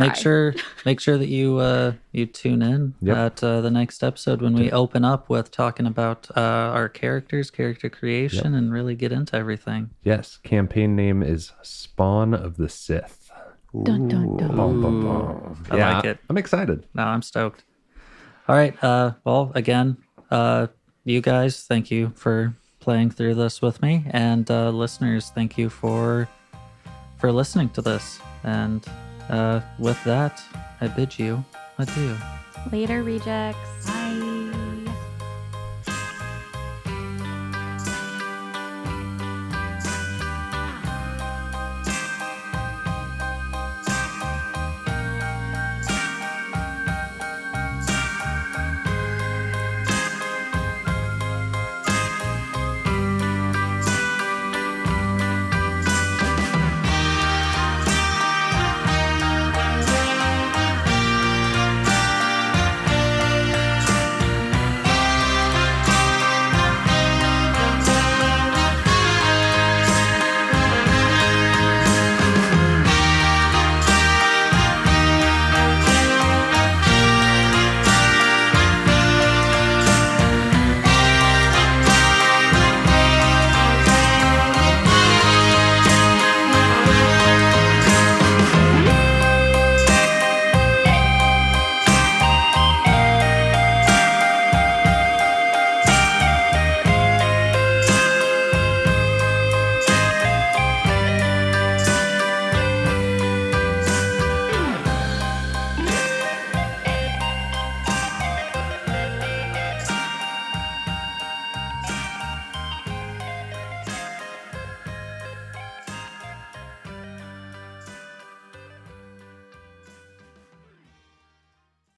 make sure that you tune in Yep. at the next episode when we open up with talking about our characters, character creation, and really get into everything. Yes, campaign name is Spawn of the Sith. Dun, dun, dun. Bum, bum, bum. I Yeah, like it. I'm excited. No, I'm stoked. All right. Well, again, you guys, thank you for playing through this with me, and listeners, thank you for listening to this. And with that, I bid you adieu. Later, rejects.